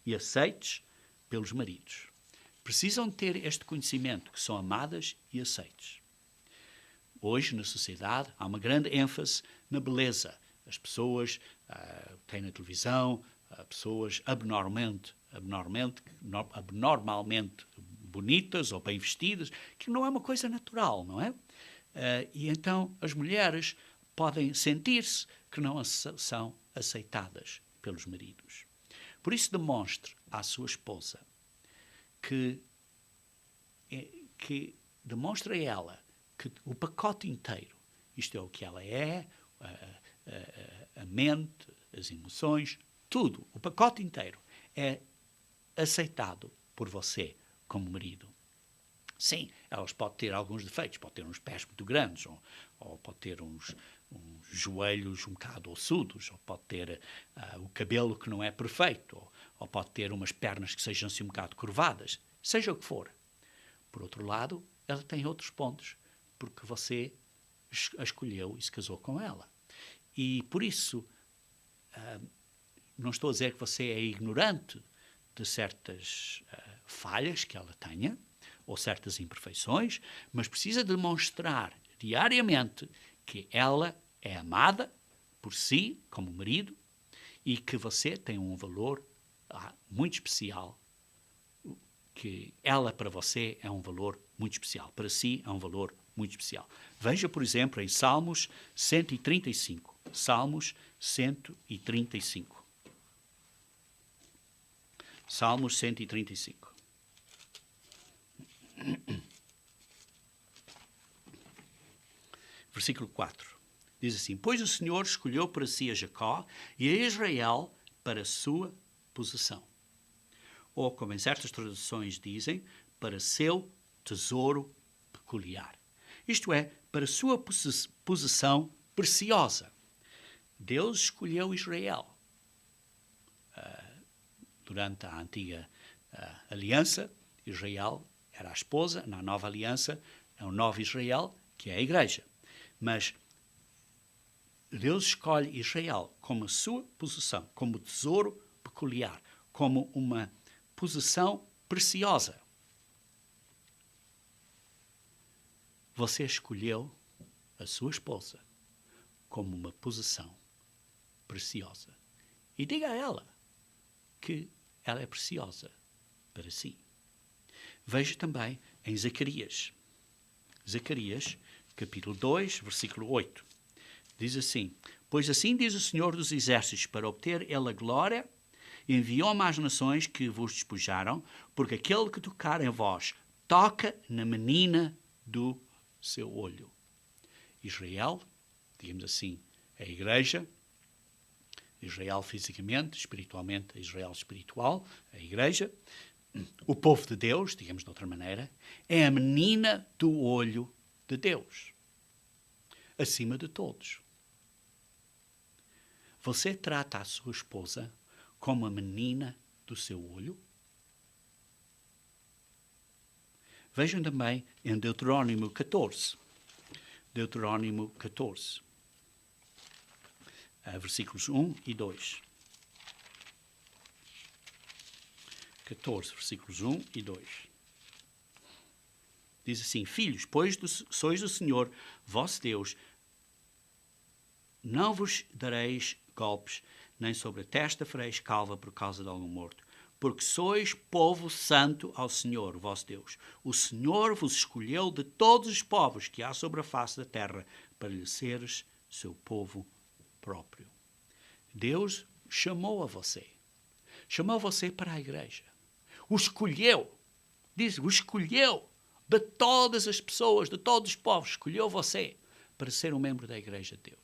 e aceites pelos maridos. Precisam de ter este conhecimento, que são amadas e aceites. Hoje, na sociedade, há uma grande ênfase na beleza. As pessoas têm na televisão pessoas abnormalmente bonitas ou bem vestidas, que não é uma coisa natural, não é? E então as mulheres podem sentir-se que não são aceitadas pelos maridos. Por isso demonstre à sua esposa que demonstre a ela que o pacote inteiro, isto é o que ela é, a mente, as emoções, tudo, o pacote inteiro é aceitado por você como marido. Sim, elas podem ter alguns defeitos, pode ter uns pés muito grandes, ou pode ter uns joelhos um bocado ossudos, ou pode ter o cabelo que não é perfeito, ou pode ter umas pernas que sejam assim um bocado curvadas, seja o que for. Por outro lado, ela tem outros pontos, porque você a escolheu e se casou com ela. E por isso, não estou a dizer que você é ignorante de certas falhas que ela tenha, ou certas imperfeições, mas precisa demonstrar diariamente que ela é amada por si, como marido, e que você tem um valor muito especial, que ela para você é um valor muito especial, para si é um valor muito especial. Veja, por exemplo, em Salmos 135. Salmos 135. Salmos 135. Versículo 4. Diz assim: Pois o Senhor escolheu para si a Jacó e a Israel para a sua possessão. Ou, como em certas traduções dizem, para seu tesouro peculiar. Isto é, para a sua possessão preciosa. Deus escolheu Israel. Durante a antiga aliança, Israel era a esposa, na nova aliança é o novo Israel, que é a igreja. Mas Deus escolhe Israel como a sua possessão, como tesouro peculiar, como uma possessão preciosa. Você escolheu a sua esposa como uma possessão preciosa. E diga a ela que ela é preciosa para si. Veja também em Zacarias. Zacarias, capítulo 2, versículo 8. Diz assim: Pois assim diz o Senhor dos Exércitos, para obter ele a glória, enviou-me às nações que vos despojaram, porque aquele que tocar em vós toca na menina do seu olho. Israel, digamos assim, a igreja, Israel fisicamente, espiritualmente, Israel espiritual, a igreja, o povo de Deus, digamos de outra maneira, é a menina do olho de Deus, acima de todos. Você trata a sua esposa como a menina do seu olho? Vejam também em Deuteronômio 14. Deuteronômio 14. Versículos 1 e 2. 14, versículos 1 e 2. Diz assim: Filhos, pois sois do Senhor, vosso Deus, não vos dareis golpes, nem sobre a testa fareis calva por causa de algum morto, porque sois povo santo ao Senhor, vosso Deus. O Senhor vos escolheu de todos os povos que há sobre a face da terra para lhe seres seu povo próprio. Deus chamou a você. Chamou você para a igreja. O escolheu. Diz, o escolheu de todas as pessoas, de todos os povos. Escolheu você para ser um membro da igreja de Deus.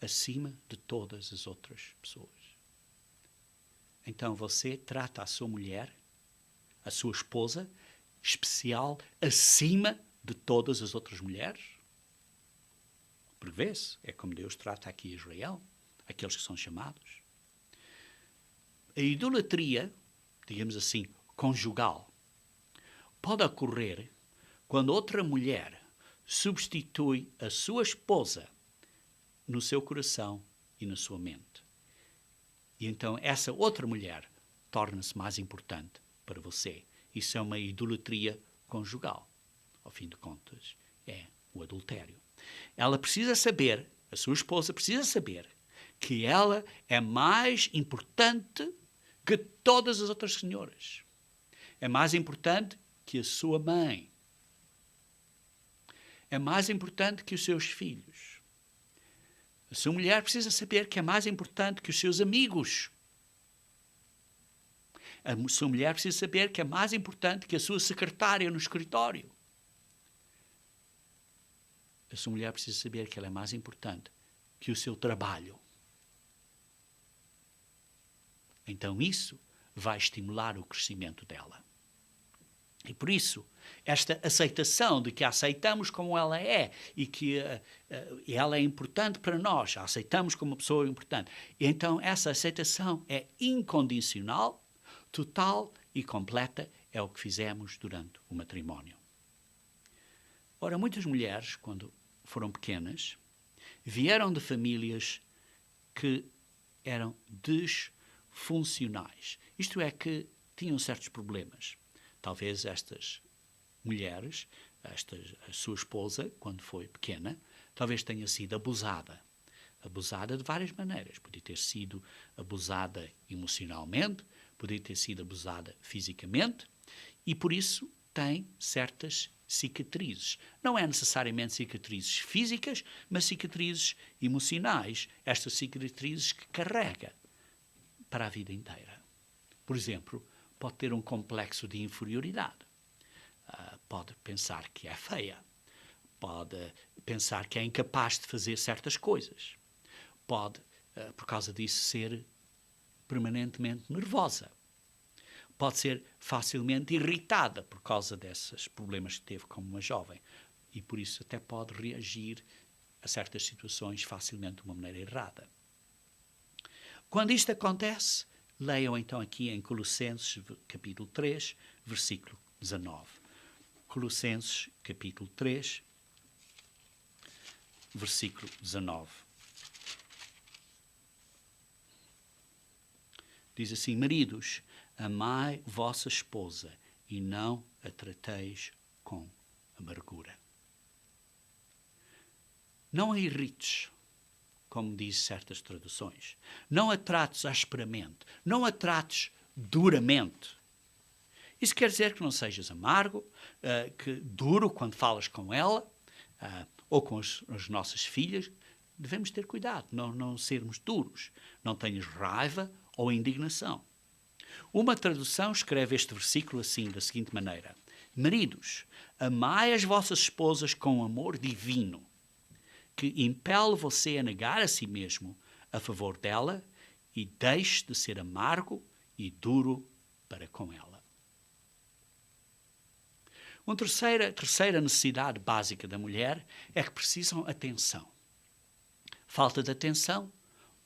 Acima de todas as outras pessoas. Então você trata a sua mulher, a sua esposa, especial, acima de todas as outras mulheres? Porque vê-se, é como Deus trata aqui Israel, aqueles que são chamados. A idolatria, digamos assim, conjugal, pode ocorrer quando outra mulher substitui a sua esposa no seu coração e na sua mente. E então essa outra mulher torna-se mais importante para você. Isso é uma idolatria conjugal. Ao fim de contas, é o adultério. Ela precisa saber, a sua esposa precisa saber, que ela é mais importante que todas as outras senhoras. É mais importante que a sua mãe. É mais importante que os seus filhos. A sua mulher precisa saber que é mais importante que os seus amigos. A sua mulher precisa saber que é mais importante que a sua secretária no escritório. A sua mulher precisa saber que ela é mais importante que o seu trabalho. Então isso vai estimular o crescimento dela. E por isso, esta aceitação de que a aceitamos como ela é e que ela é importante para nós, a aceitamos como uma pessoa importante. E então essa aceitação é incondicional, total e completa, é o que fizemos durante o matrimónio. Ora, muitas mulheres, quando foram pequenas, vieram de famílias que eram disfuncionais. Isto é, que tinham certos problemas. Talvez estas mulheres, a sua esposa, quando foi pequena, talvez tenha sido abusada. Abusada de várias maneiras. Podia ter sido abusada emocionalmente, podia ter sido abusada fisicamente, e por isso tem certas cicatrizes. Não é necessariamente cicatrizes físicas, mas cicatrizes emocionais. Estas cicatrizes que carrega para a vida inteira. Por exemplo, pode ter um complexo de inferioridade. Pode pensar que é feia. Pode pensar que é incapaz de fazer certas coisas. Pode, por causa disso, ser permanentemente nervosa. Pode ser facilmente irritada por causa desses problemas que teve como uma jovem. E por isso até pode reagir a certas situações facilmente de uma maneira errada. Quando isto acontece, leiam então aqui em Colossenses, capítulo 3, versículo 19. Colossenses, capítulo 3, versículo 19. Diz assim: maridos, amai vossa esposa e não a trateis com amargura. Não a irrites, como diz certas traduções. Não a trates asperamente. Não a trates duramente. Isso quer dizer que não sejas amargo, que duro quando falas com ela, ou com as nossas filhas. Devemos ter cuidado, não sermos duros. Não tenhas raiva ou indignação. Uma tradução escreve este versículo assim, da seguinte maneira: maridos, amai as vossas esposas com amor divino, que impele você a negar a si mesmo a favor dela e deixe de ser amargo e duro para com ela. Uma terceira necessidade básica da mulher é que precisam de atenção. Falta de atenção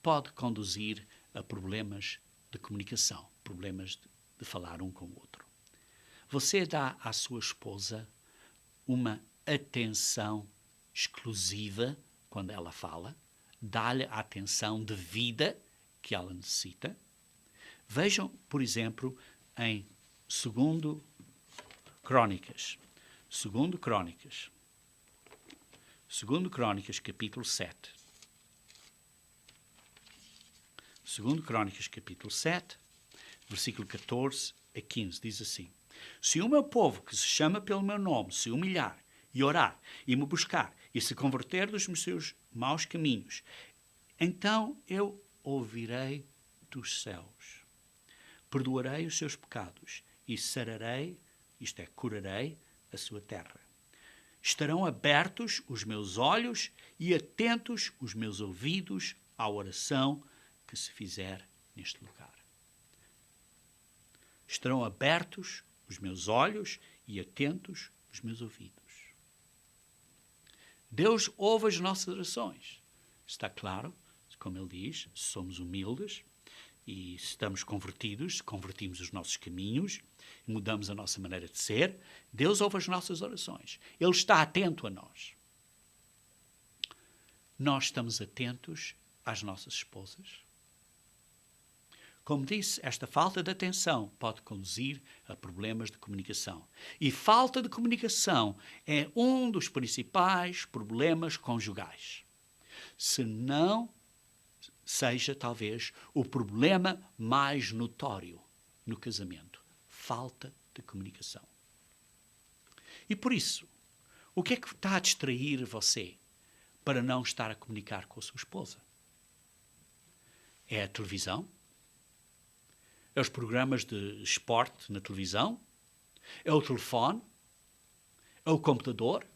pode conduzir a problemas de comunicação, problemas de falar um com o outro. Você dá à sua esposa uma atenção exclusiva quando ela fala, dá-lhe a atenção devida que ela necessita. Vejam, por exemplo, em 2 Crônicas, capítulo 7. 2 Crônicas, capítulo 7, versículo 14 a 15, diz assim: Se o meu povo, que se chama pelo meu nome, se humilhar e orar e me buscar e se converter dos seus maus caminhos, então eu ouvirei dos céus, perdoarei os seus pecados e sararei, isto é, curarei a sua terra. Estarão abertos os meus olhos e atentos os meus ouvidos à oração que se fizer neste lugar. Estarão abertos os meus olhos e atentos os meus ouvidos. Deus ouve as nossas orações. Está claro, como ele diz, se somos humildes e se estamos convertidos, se convertimos os nossos caminhos, mudamos a nossa maneira de ser, Deus ouve as nossas orações. Ele está atento a nós. Nós estamos atentos às nossas esposas? Como disse, esta falta de atenção pode conduzir a problemas de comunicação. E falta de comunicação é um dos principais problemas conjugais. Se não seja, talvez, o problema mais notório no casamento. Falta de comunicação. E por isso, o que é que está a distrair você para não estar a comunicar com a sua esposa? É a televisão? É os programas de esporte na televisão? É o telefone? É o computador?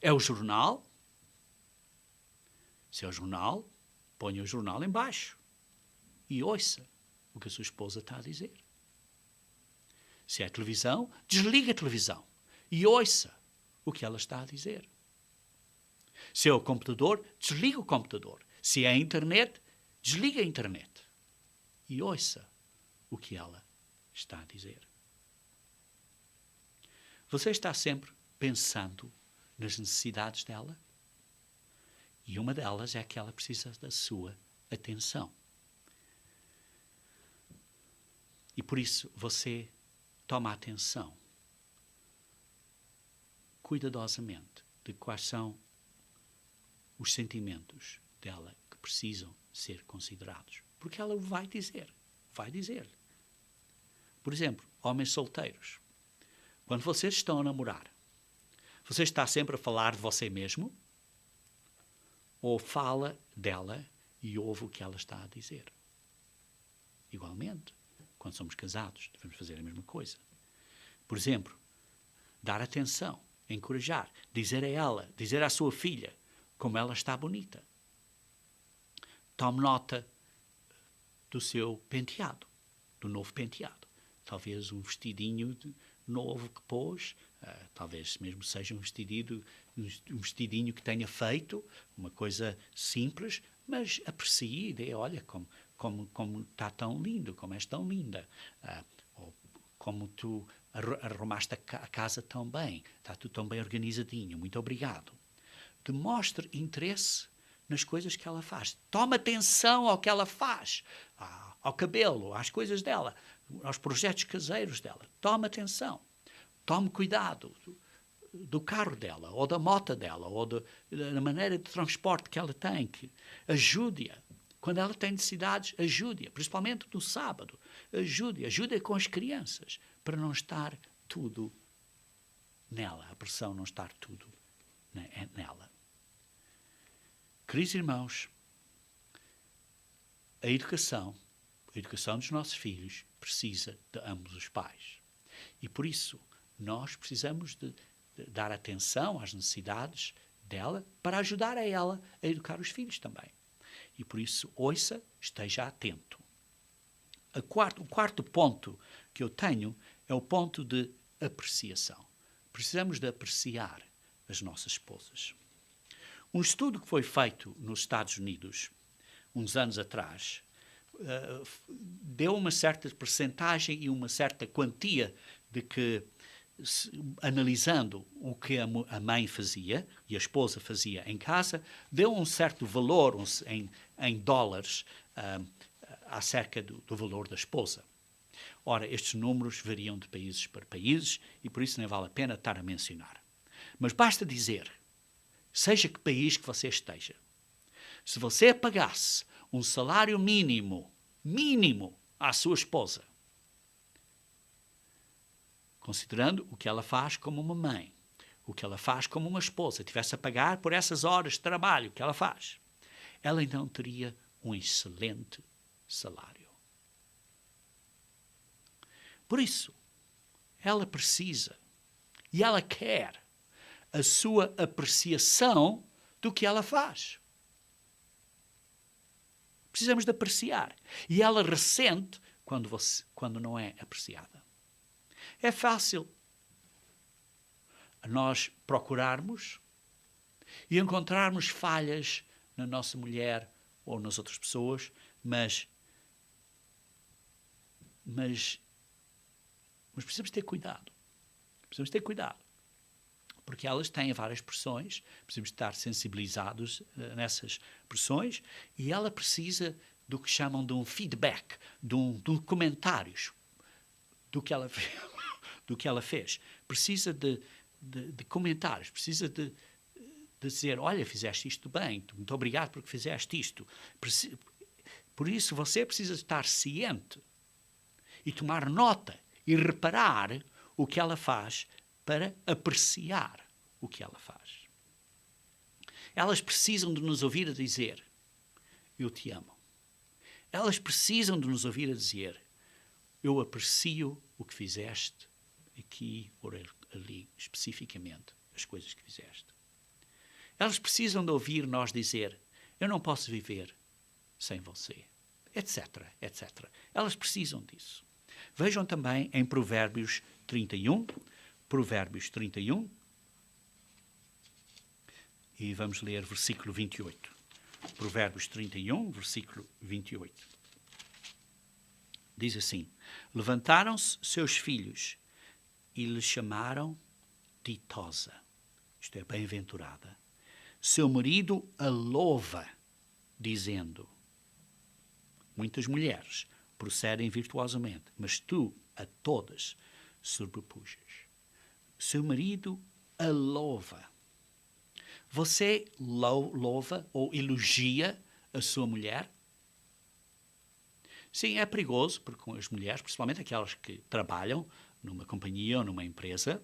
É o jornal? Se é o jornal, ponha o jornal em baixo e ouça o que a sua esposa está a dizer. Se é a televisão, desliga a televisão e ouça o que ela está a dizer. Se é o computador, desliga o computador. Se é a internet, desliga a internet e ouça o que ela está a dizer. Você está sempre pensando nas necessidades dela? E uma delas é que ela precisa da sua atenção. E por isso você toma atenção cuidadosamente de quais são os sentimentos dela que precisam ser considerados. Porque ela vai dizer. Por exemplo, homens solteiros. Quando vocês estão a namorar, você está sempre a falar de você mesmo? Ou fala dela e ouve o que ela está a dizer? Igualmente, quando somos casados, devemos fazer a mesma coisa. Por exemplo, dar atenção, encorajar, dizer a ela, dizer à sua filha como ela está bonita. Tome nota do seu penteado, do novo penteado. Talvez um vestidinho novo que pôs, talvez mesmo seja um vestidinho que tenha feito, uma coisa simples, mas aprecie e dê, olha como está tão lindo, como és tão linda, ou como tu arrumaste a casa tão bem, está tudo tão bem organizadinho, muito obrigado. Demonstre interesse nas coisas que ela faz. Toma atenção ao que ela faz, ao cabelo, às coisas dela, aos projetos caseiros dela. Toma atenção. Tome cuidado do carro dela, ou da moto dela, ou da maneira de transporte que ela tem. Ajude-a. Quando ela tem necessidades, ajude-a. Principalmente no sábado. Ajude-a com as crianças, para não estar tudo nela. A pressão não estar tudo nela. Queridos irmãos, a educação dos nossos filhos precisa de ambos os pais. E por isso, nós precisamos de dar atenção às necessidades dela para ajudar a ela a educar os filhos também. E por isso, ouça, esteja atento. O quarto ponto que eu tenho é o ponto de apreciação. Precisamos de apreciar as nossas esposas. Um estudo que foi feito nos Estados Unidos, uns anos atrás, deu uma certa percentagem e uma certa quantia de que, analisando o que a mãe fazia e a esposa fazia em casa, deu um certo valor em dólares acerca do valor da esposa. Ora, estes números variam de países para países e por isso nem vale a pena estar a mencionar. Mas basta dizer, seja que país que você esteja, se você pagasse um salário mínimo à sua esposa, considerando o que ela faz como uma mãe, o que ela faz como uma esposa, tivesse a pagar por essas horas de trabalho que ela faz, ela então teria um excelente salário. Por isso, ela precisa e ela quer a sua apreciação do que ela faz. Precisamos de apreciar. E ela ressente quando não é apreciada. É fácil nós procurarmos e encontrarmos falhas na nossa mulher ou nas outras pessoas, mas precisamos ter cuidado. Precisamos ter cuidado. Porque elas têm várias pressões, precisamos estar sensibilizados nessas pressões, e ela precisa do que chamam de um feedback, de comentários do que ela fez. Precisa de comentários, precisa de dizer, olha, fizeste isto bem, muito obrigado porque fizeste isto. Por isso você precisa estar ciente e tomar nota e reparar o que ela faz para apreciar o que ela faz. Elas precisam de nos ouvir a dizer, eu te amo. Elas precisam de nos ouvir a dizer, eu aprecio o que fizeste aqui ou ali, especificamente, as coisas que fizeste. Elas precisam de ouvir nós dizer, eu não posso viver sem você, etc, etc. Elas precisam disso. Vejam também em Provérbios 31, e vamos ler versículo 28. Provérbios 31, versículo 28. Diz assim, levantaram-se seus filhos e lhe chamaram ditosa, isto é, bem-aventurada. Seu marido a louva, dizendo, muitas mulheres procedem virtuosamente, mas tu a todas sobrepujas. Seu marido a louva. Você louva ou elogia a sua mulher? Sim, é perigoso, porque as mulheres, principalmente aquelas que trabalham numa companhia ou numa empresa,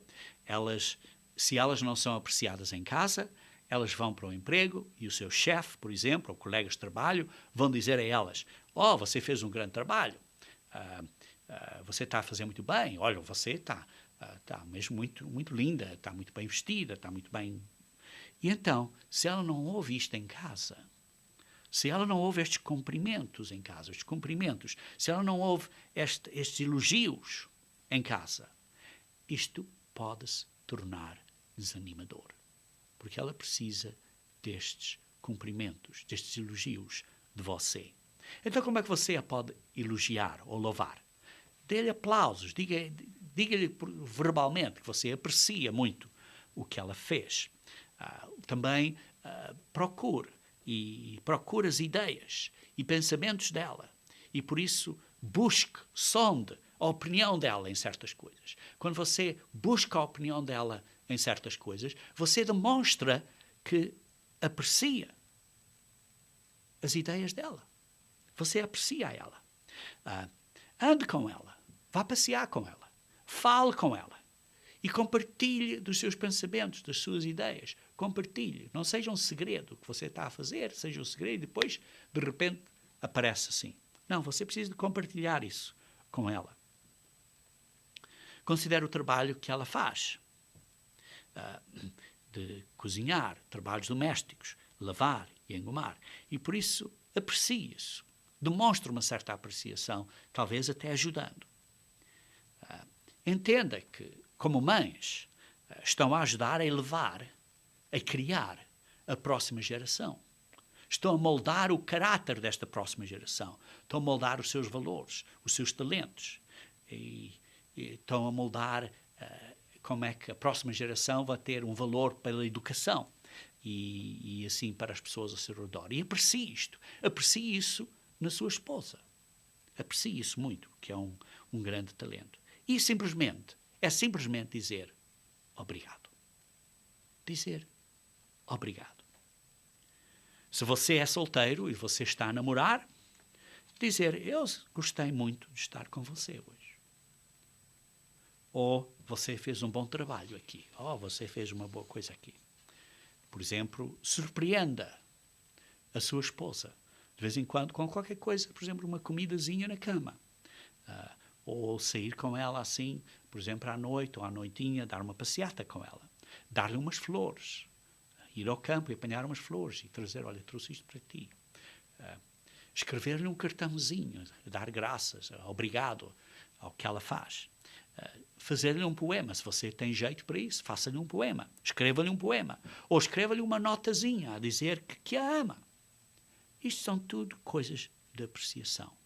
se elas não são apreciadas em casa, elas vão para o emprego e o seu chefe, por exemplo, ou colegas de trabalho, vão dizer a elas, você fez um grande trabalho, você está a fazer muito bem, olha, você está mesmo muito, muito linda, está muito bem vestida, está muito bem... E então, se ela não ouve isto em casa, se ela não ouve estes cumprimentos em casa, se ela não ouve estes elogios em casa, isto pode se tornar desanimador. Porque ela precisa destes cumprimentos, destes elogios de você. Então, como é que você a pode elogiar ou louvar? Dê-lhe aplausos, diga-lhe verbalmente que você aprecia muito o que ela fez. Também procure as ideias e pensamentos dela. E por isso, sonde a opinião dela em certas coisas. Quando você busca a opinião dela em certas coisas, você demonstra que aprecia as ideias dela. Você aprecia ela. Ande com ela. Vá passear com ela. Fale com ela. E compartilhe dos seus pensamentos, das suas ideias. Compartilhe. Não seja um segredo que você está a fazer, seja um segredo e depois, de repente, aparece assim. Não, você precisa de compartilhar isso com ela. Considere o trabalho que ela faz. De cozinhar, trabalhos domésticos, lavar e engomar. E por isso, aprecie isso. Demonstre uma certa apreciação, talvez até ajudando. Entenda que, como mães, estão a ajudar a elevar, a criar a próxima geração. Estão a moldar o caráter desta próxima geração. Estão a moldar os seus valores, os seus talentos. E estão a moldar como é que a próxima geração vai ter um valor pela educação e assim para as pessoas ao seu redor. E aprecie isto. Aprecie isso na sua esposa. Aprecie isso muito, que é um grande talento. E é simplesmente dizer obrigado. Dizer obrigado. Se você é solteiro e você está a namorar, dizer, eu gostei muito de estar com você hoje. ou você fez um bom trabalho aqui, ou você fez uma boa coisa aqui. Por exemplo, surpreenda a sua esposa, de vez em quando, com qualquer coisa, por exemplo, uma comidazinha na cama. Ou sair com ela assim, por exemplo, à noite ou à noitinha, dar uma passeata com ela. Dar-lhe umas flores. Ir ao campo e apanhar umas flores e trazer, olha, trouxe isto para ti. Escrever-lhe um cartãozinho, dar graças, obrigado ao que ela faz. Fazer-lhe um poema, se você tem jeito para isso, faça-lhe um poema. Escreva-lhe um poema. Ou escreva-lhe uma notazinha a dizer que a ama. Isto são tudo coisas de apreciação.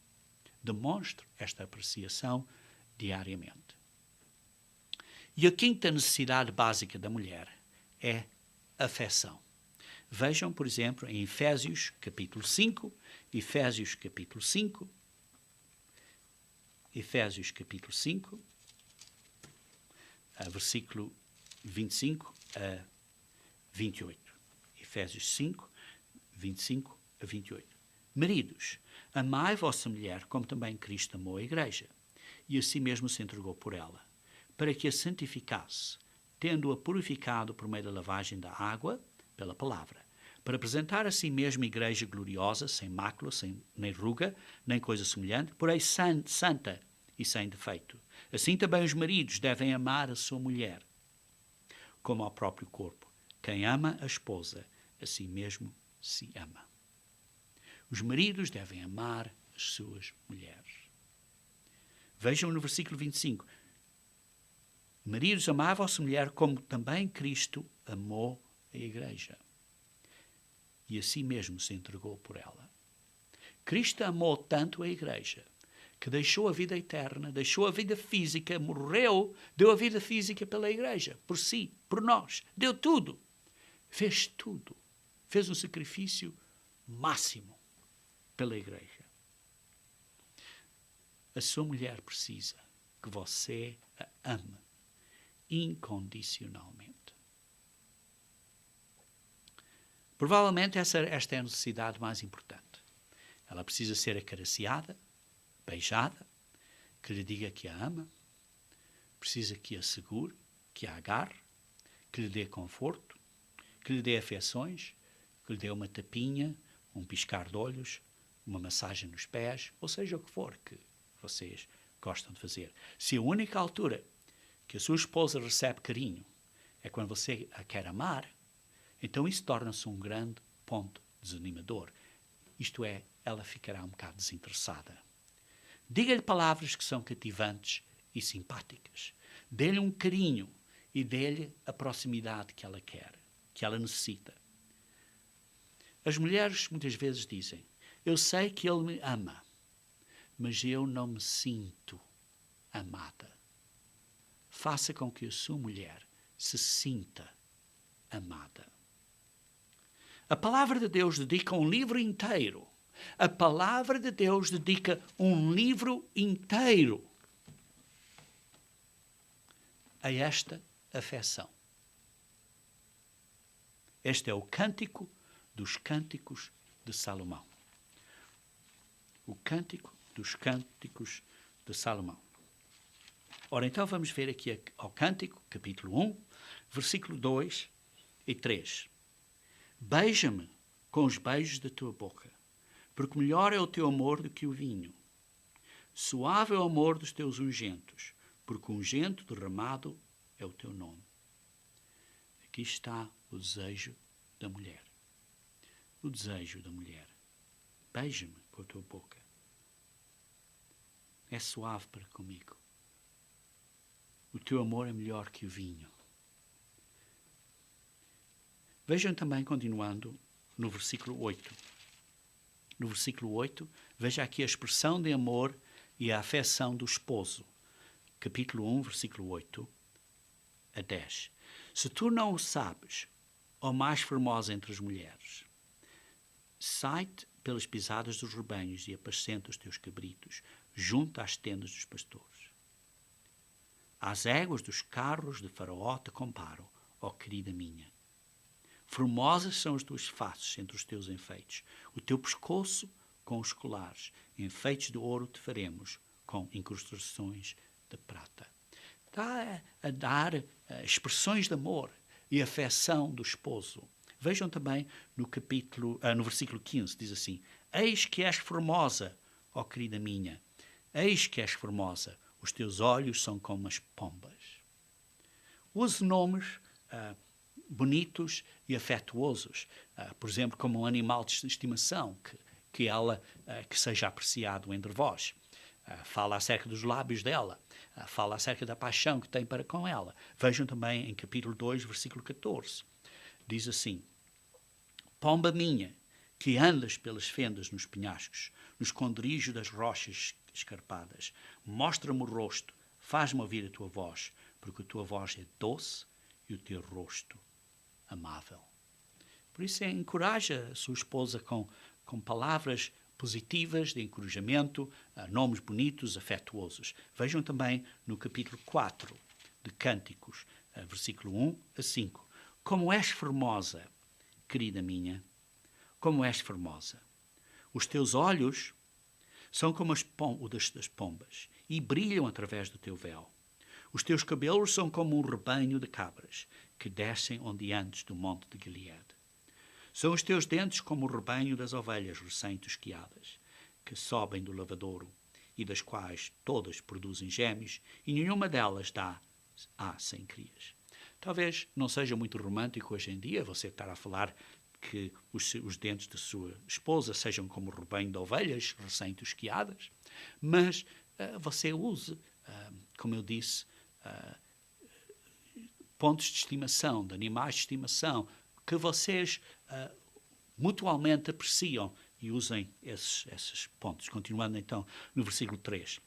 Demonstre esta apreciação diariamente. E a quinta necessidade básica da mulher é afeção. Vejam, por exemplo, em Efésios capítulo 5, Efésios capítulo 5, versículo 25 a 28. Efésios 5, 25 a 28. Maridos, amai vossa mulher como também Cristo amou a igreja, e a si mesmo se entregou por ela, para que a santificasse, tendo-a purificado por meio da lavagem da água pela palavra, para apresentar a si mesmo igreja gloriosa, sem mácula, nem ruga, nem coisa semelhante, porém santa e sem defeito. Assim também os maridos devem amar a sua mulher, como ao próprio corpo. Quem ama a esposa, a si mesmo se ama. Os maridos devem amar as suas mulheres. Vejam no versículo 25. Maridos, amai a vossa mulher como também Cristo amou a igreja. E a si mesmo se entregou por ela. Cristo amou tanto a igreja que deixou a vida eterna, deixou a vida física, morreu, deu a vida física pela igreja, por si, por nós. Deu tudo. Fez tudo. Fez um sacrifício máximo pela igreja. A sua mulher precisa que você a ame incondicionalmente. Provavelmente esta é a necessidade mais importante. Ela precisa ser acariciada, beijada, que lhe diga que a ama, precisa que a segure, que a agarre, que lhe dê conforto, que lhe dê afeções, que lhe dê uma tapinha, um piscar de olhos, uma massagem nos pés, ou seja o que for que vocês gostam de fazer. Se a única altura que a sua esposa recebe carinho é quando você a quer amar, então isso torna-se um grande ponto desanimador. Isto é, ela ficará um bocado desinteressada. Diga-lhe palavras que são cativantes e simpáticas. Dê-lhe um carinho e dê-lhe a proximidade que ela quer, que ela necessita. As mulheres muitas vezes dizem, eu sei que ele me ama, mas eu não me sinto amada. Faça com que a sua mulher se sinta amada. A palavra de Deus dedica um livro inteiro. A palavra de Deus dedica um livro inteiro a esta afecção. Este é o cântico dos cânticos de Salomão. O cântico dos cânticos de Salomão. Ora, então vamos ver aqui ao cântico, capítulo 1, versículo 2 e 3. Beija-me com os beijos da tua boca, porque melhor é o teu amor do que o vinho. Suave é o amor dos teus ungentos, porque o ungento derramado é o teu nome. Aqui está o desejo da mulher. O desejo da mulher. Beija-me com a tua boca. É suave para comigo. O teu amor é melhor que o vinho. Vejam também, continuando, no versículo 8. No versículo 8, veja aqui a expressão de amor e a afecção do esposo. Capítulo 1, versículo 8 a 10. Se tu não o sabes, ó mais formosa entre as mulheres, sai-te pelas pisadas dos rebanhos e apascenta os teus cabritos, junto às tendas dos pastores. Às éguas dos carros de Faraó te comparo, ó querida minha. Formosas são as tuas faces entre os teus enfeites, o teu pescoço com os colares, enfeites de ouro te faremos, com incrustações de prata. está a dar expressões de amor e afecção do esposo. Vejam também no versículo 15, diz assim: Eis que és formosa, ó querida minha, eis que és formosa, os teus olhos são como as pombas. Use nomes bonitos e afetuosos, por exemplo, como um animal de estimação, que seja apreciado entre vós. Fala acerca dos lábios dela, fala acerca da paixão que tem para com ela. Vejam também em capítulo 2, versículo 14. Diz assim: Pomba minha, que andas pelas fendas nos penhascos, no esconderijo das rochas escarpadas, mostra-me o rosto, faz-me ouvir a tua voz, porque a tua voz é doce e o teu rosto amável. Por isso, encoraja a sua esposa com palavras positivas de encorajamento, nomes bonitos, afetuosos. Vejam também no capítulo 4 de Cânticos, versículo 1 a 5. Como és formosa, querida minha, como és formosa. Os teus olhos são como o das pombas e brilham através do teu véu. Os teus cabelos são como um rebanho de cabras que descem ondeantes do monte de Gileade. São os teus dentes como o rebanho das ovelhas recém-tosquiadas, que sobem do lavadouro e das quais todas produzem gêmeos e nenhuma delas dá sem crias. Talvez não seja muito romântico hoje em dia você estar a falar que os dentes da sua esposa sejam como o rebanho de ovelhas recém-tosquiadas, mas você use, como eu disse, pontos de estimação, de animais de estimação, que vocês mutualmente apreciam e usem esses pontos. Continuando então no versículo 3.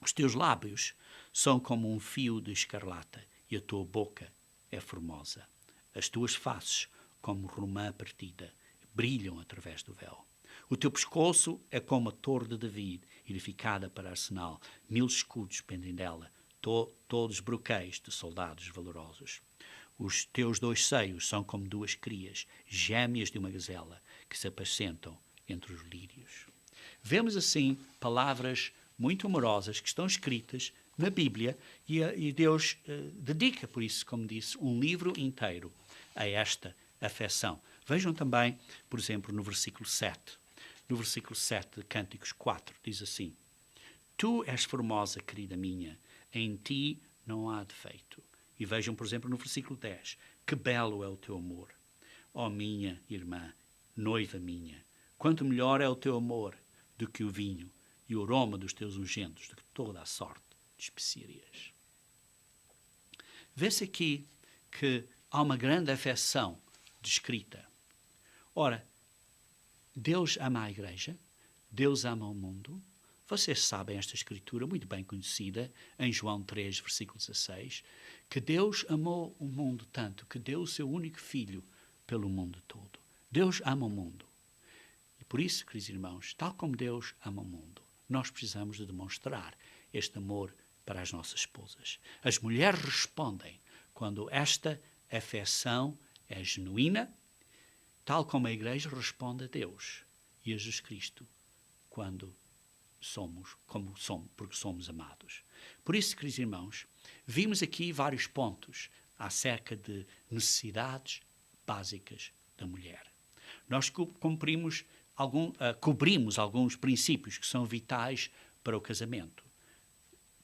Os teus lábios são como um fio de escarlata e a tua boca é formosa. As tuas faces, como romã partida, brilham através do véu. O teu pescoço é como a torre de David, edificada para arsenal. 1000 escudos pendem dela, todos broquéis de soldados valorosos. Os teus 2 seios são como 2 crias, gêmeas de uma gazela, que se apacentam entre os lírios. Vemos assim palavras muito amorosas que estão escritas na Bíblia e Deus dedica, por isso, como disse, um livro inteiro a esta afecção. Vejam também, por exemplo, no versículo 7. No versículo 7 de Cânticos 4, diz assim: Tu és formosa, querida minha, em ti não há defeito. E vejam, por exemplo, no versículo 10, que belo é o teu amor. Ó minha irmã, noiva minha, quanto melhor é o teu amor do que o vinho e o aroma dos teus ungentos, do que toda a sorte de especiarias. Vê-se aqui que há uma grande afecção descrita. Ora, Deus ama a igreja, Deus ama o mundo. Vocês sabem esta escritura muito bem conhecida, em João 3, versículo 16, que Deus amou o mundo tanto que deu o seu único filho pelo mundo todo. Deus ama o mundo. E por isso, queridos irmãos, tal como Deus ama o mundo, nós precisamos de demonstrar este amor para as nossas esposas. As mulheres respondem quando esta afecção é genuína, tal como a igreja responde a Deus e a Jesus Cristo quando porque somos amados. Por isso, queridos irmãos, vimos aqui vários pontos acerca de necessidades básicas da mulher. Nós cobrimos alguns princípios que são vitais para o casamento.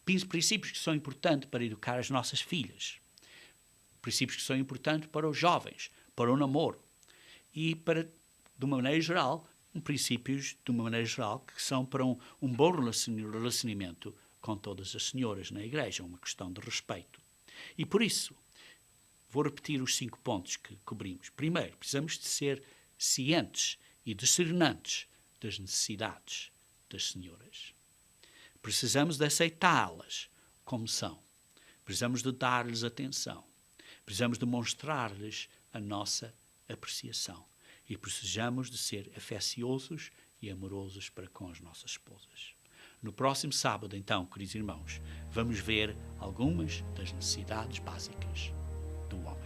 Princípios que são importantes para educar as nossas filhas. Princípios que são importantes para os jovens, para o namoro. E de uma maneira geral, princípios, de uma maneira geral, que são para um bom relacionamento com todas as senhoras na igreja, uma questão de respeito. E por isso, vou repetir os 5 pontos que cobrimos. Primeiro, precisamos de ser cientes e discernentes das necessidades das senhoras. Precisamos de aceitá-las como são. Precisamos de dar-lhes atenção. Precisamos de mostrar-lhes a nossa apreciação. E precisamos de ser afeciosos e amorosos para com as nossas esposas. No próximo sábado, então, queridos irmãos, vamos ver algumas das necessidades básicas do homem.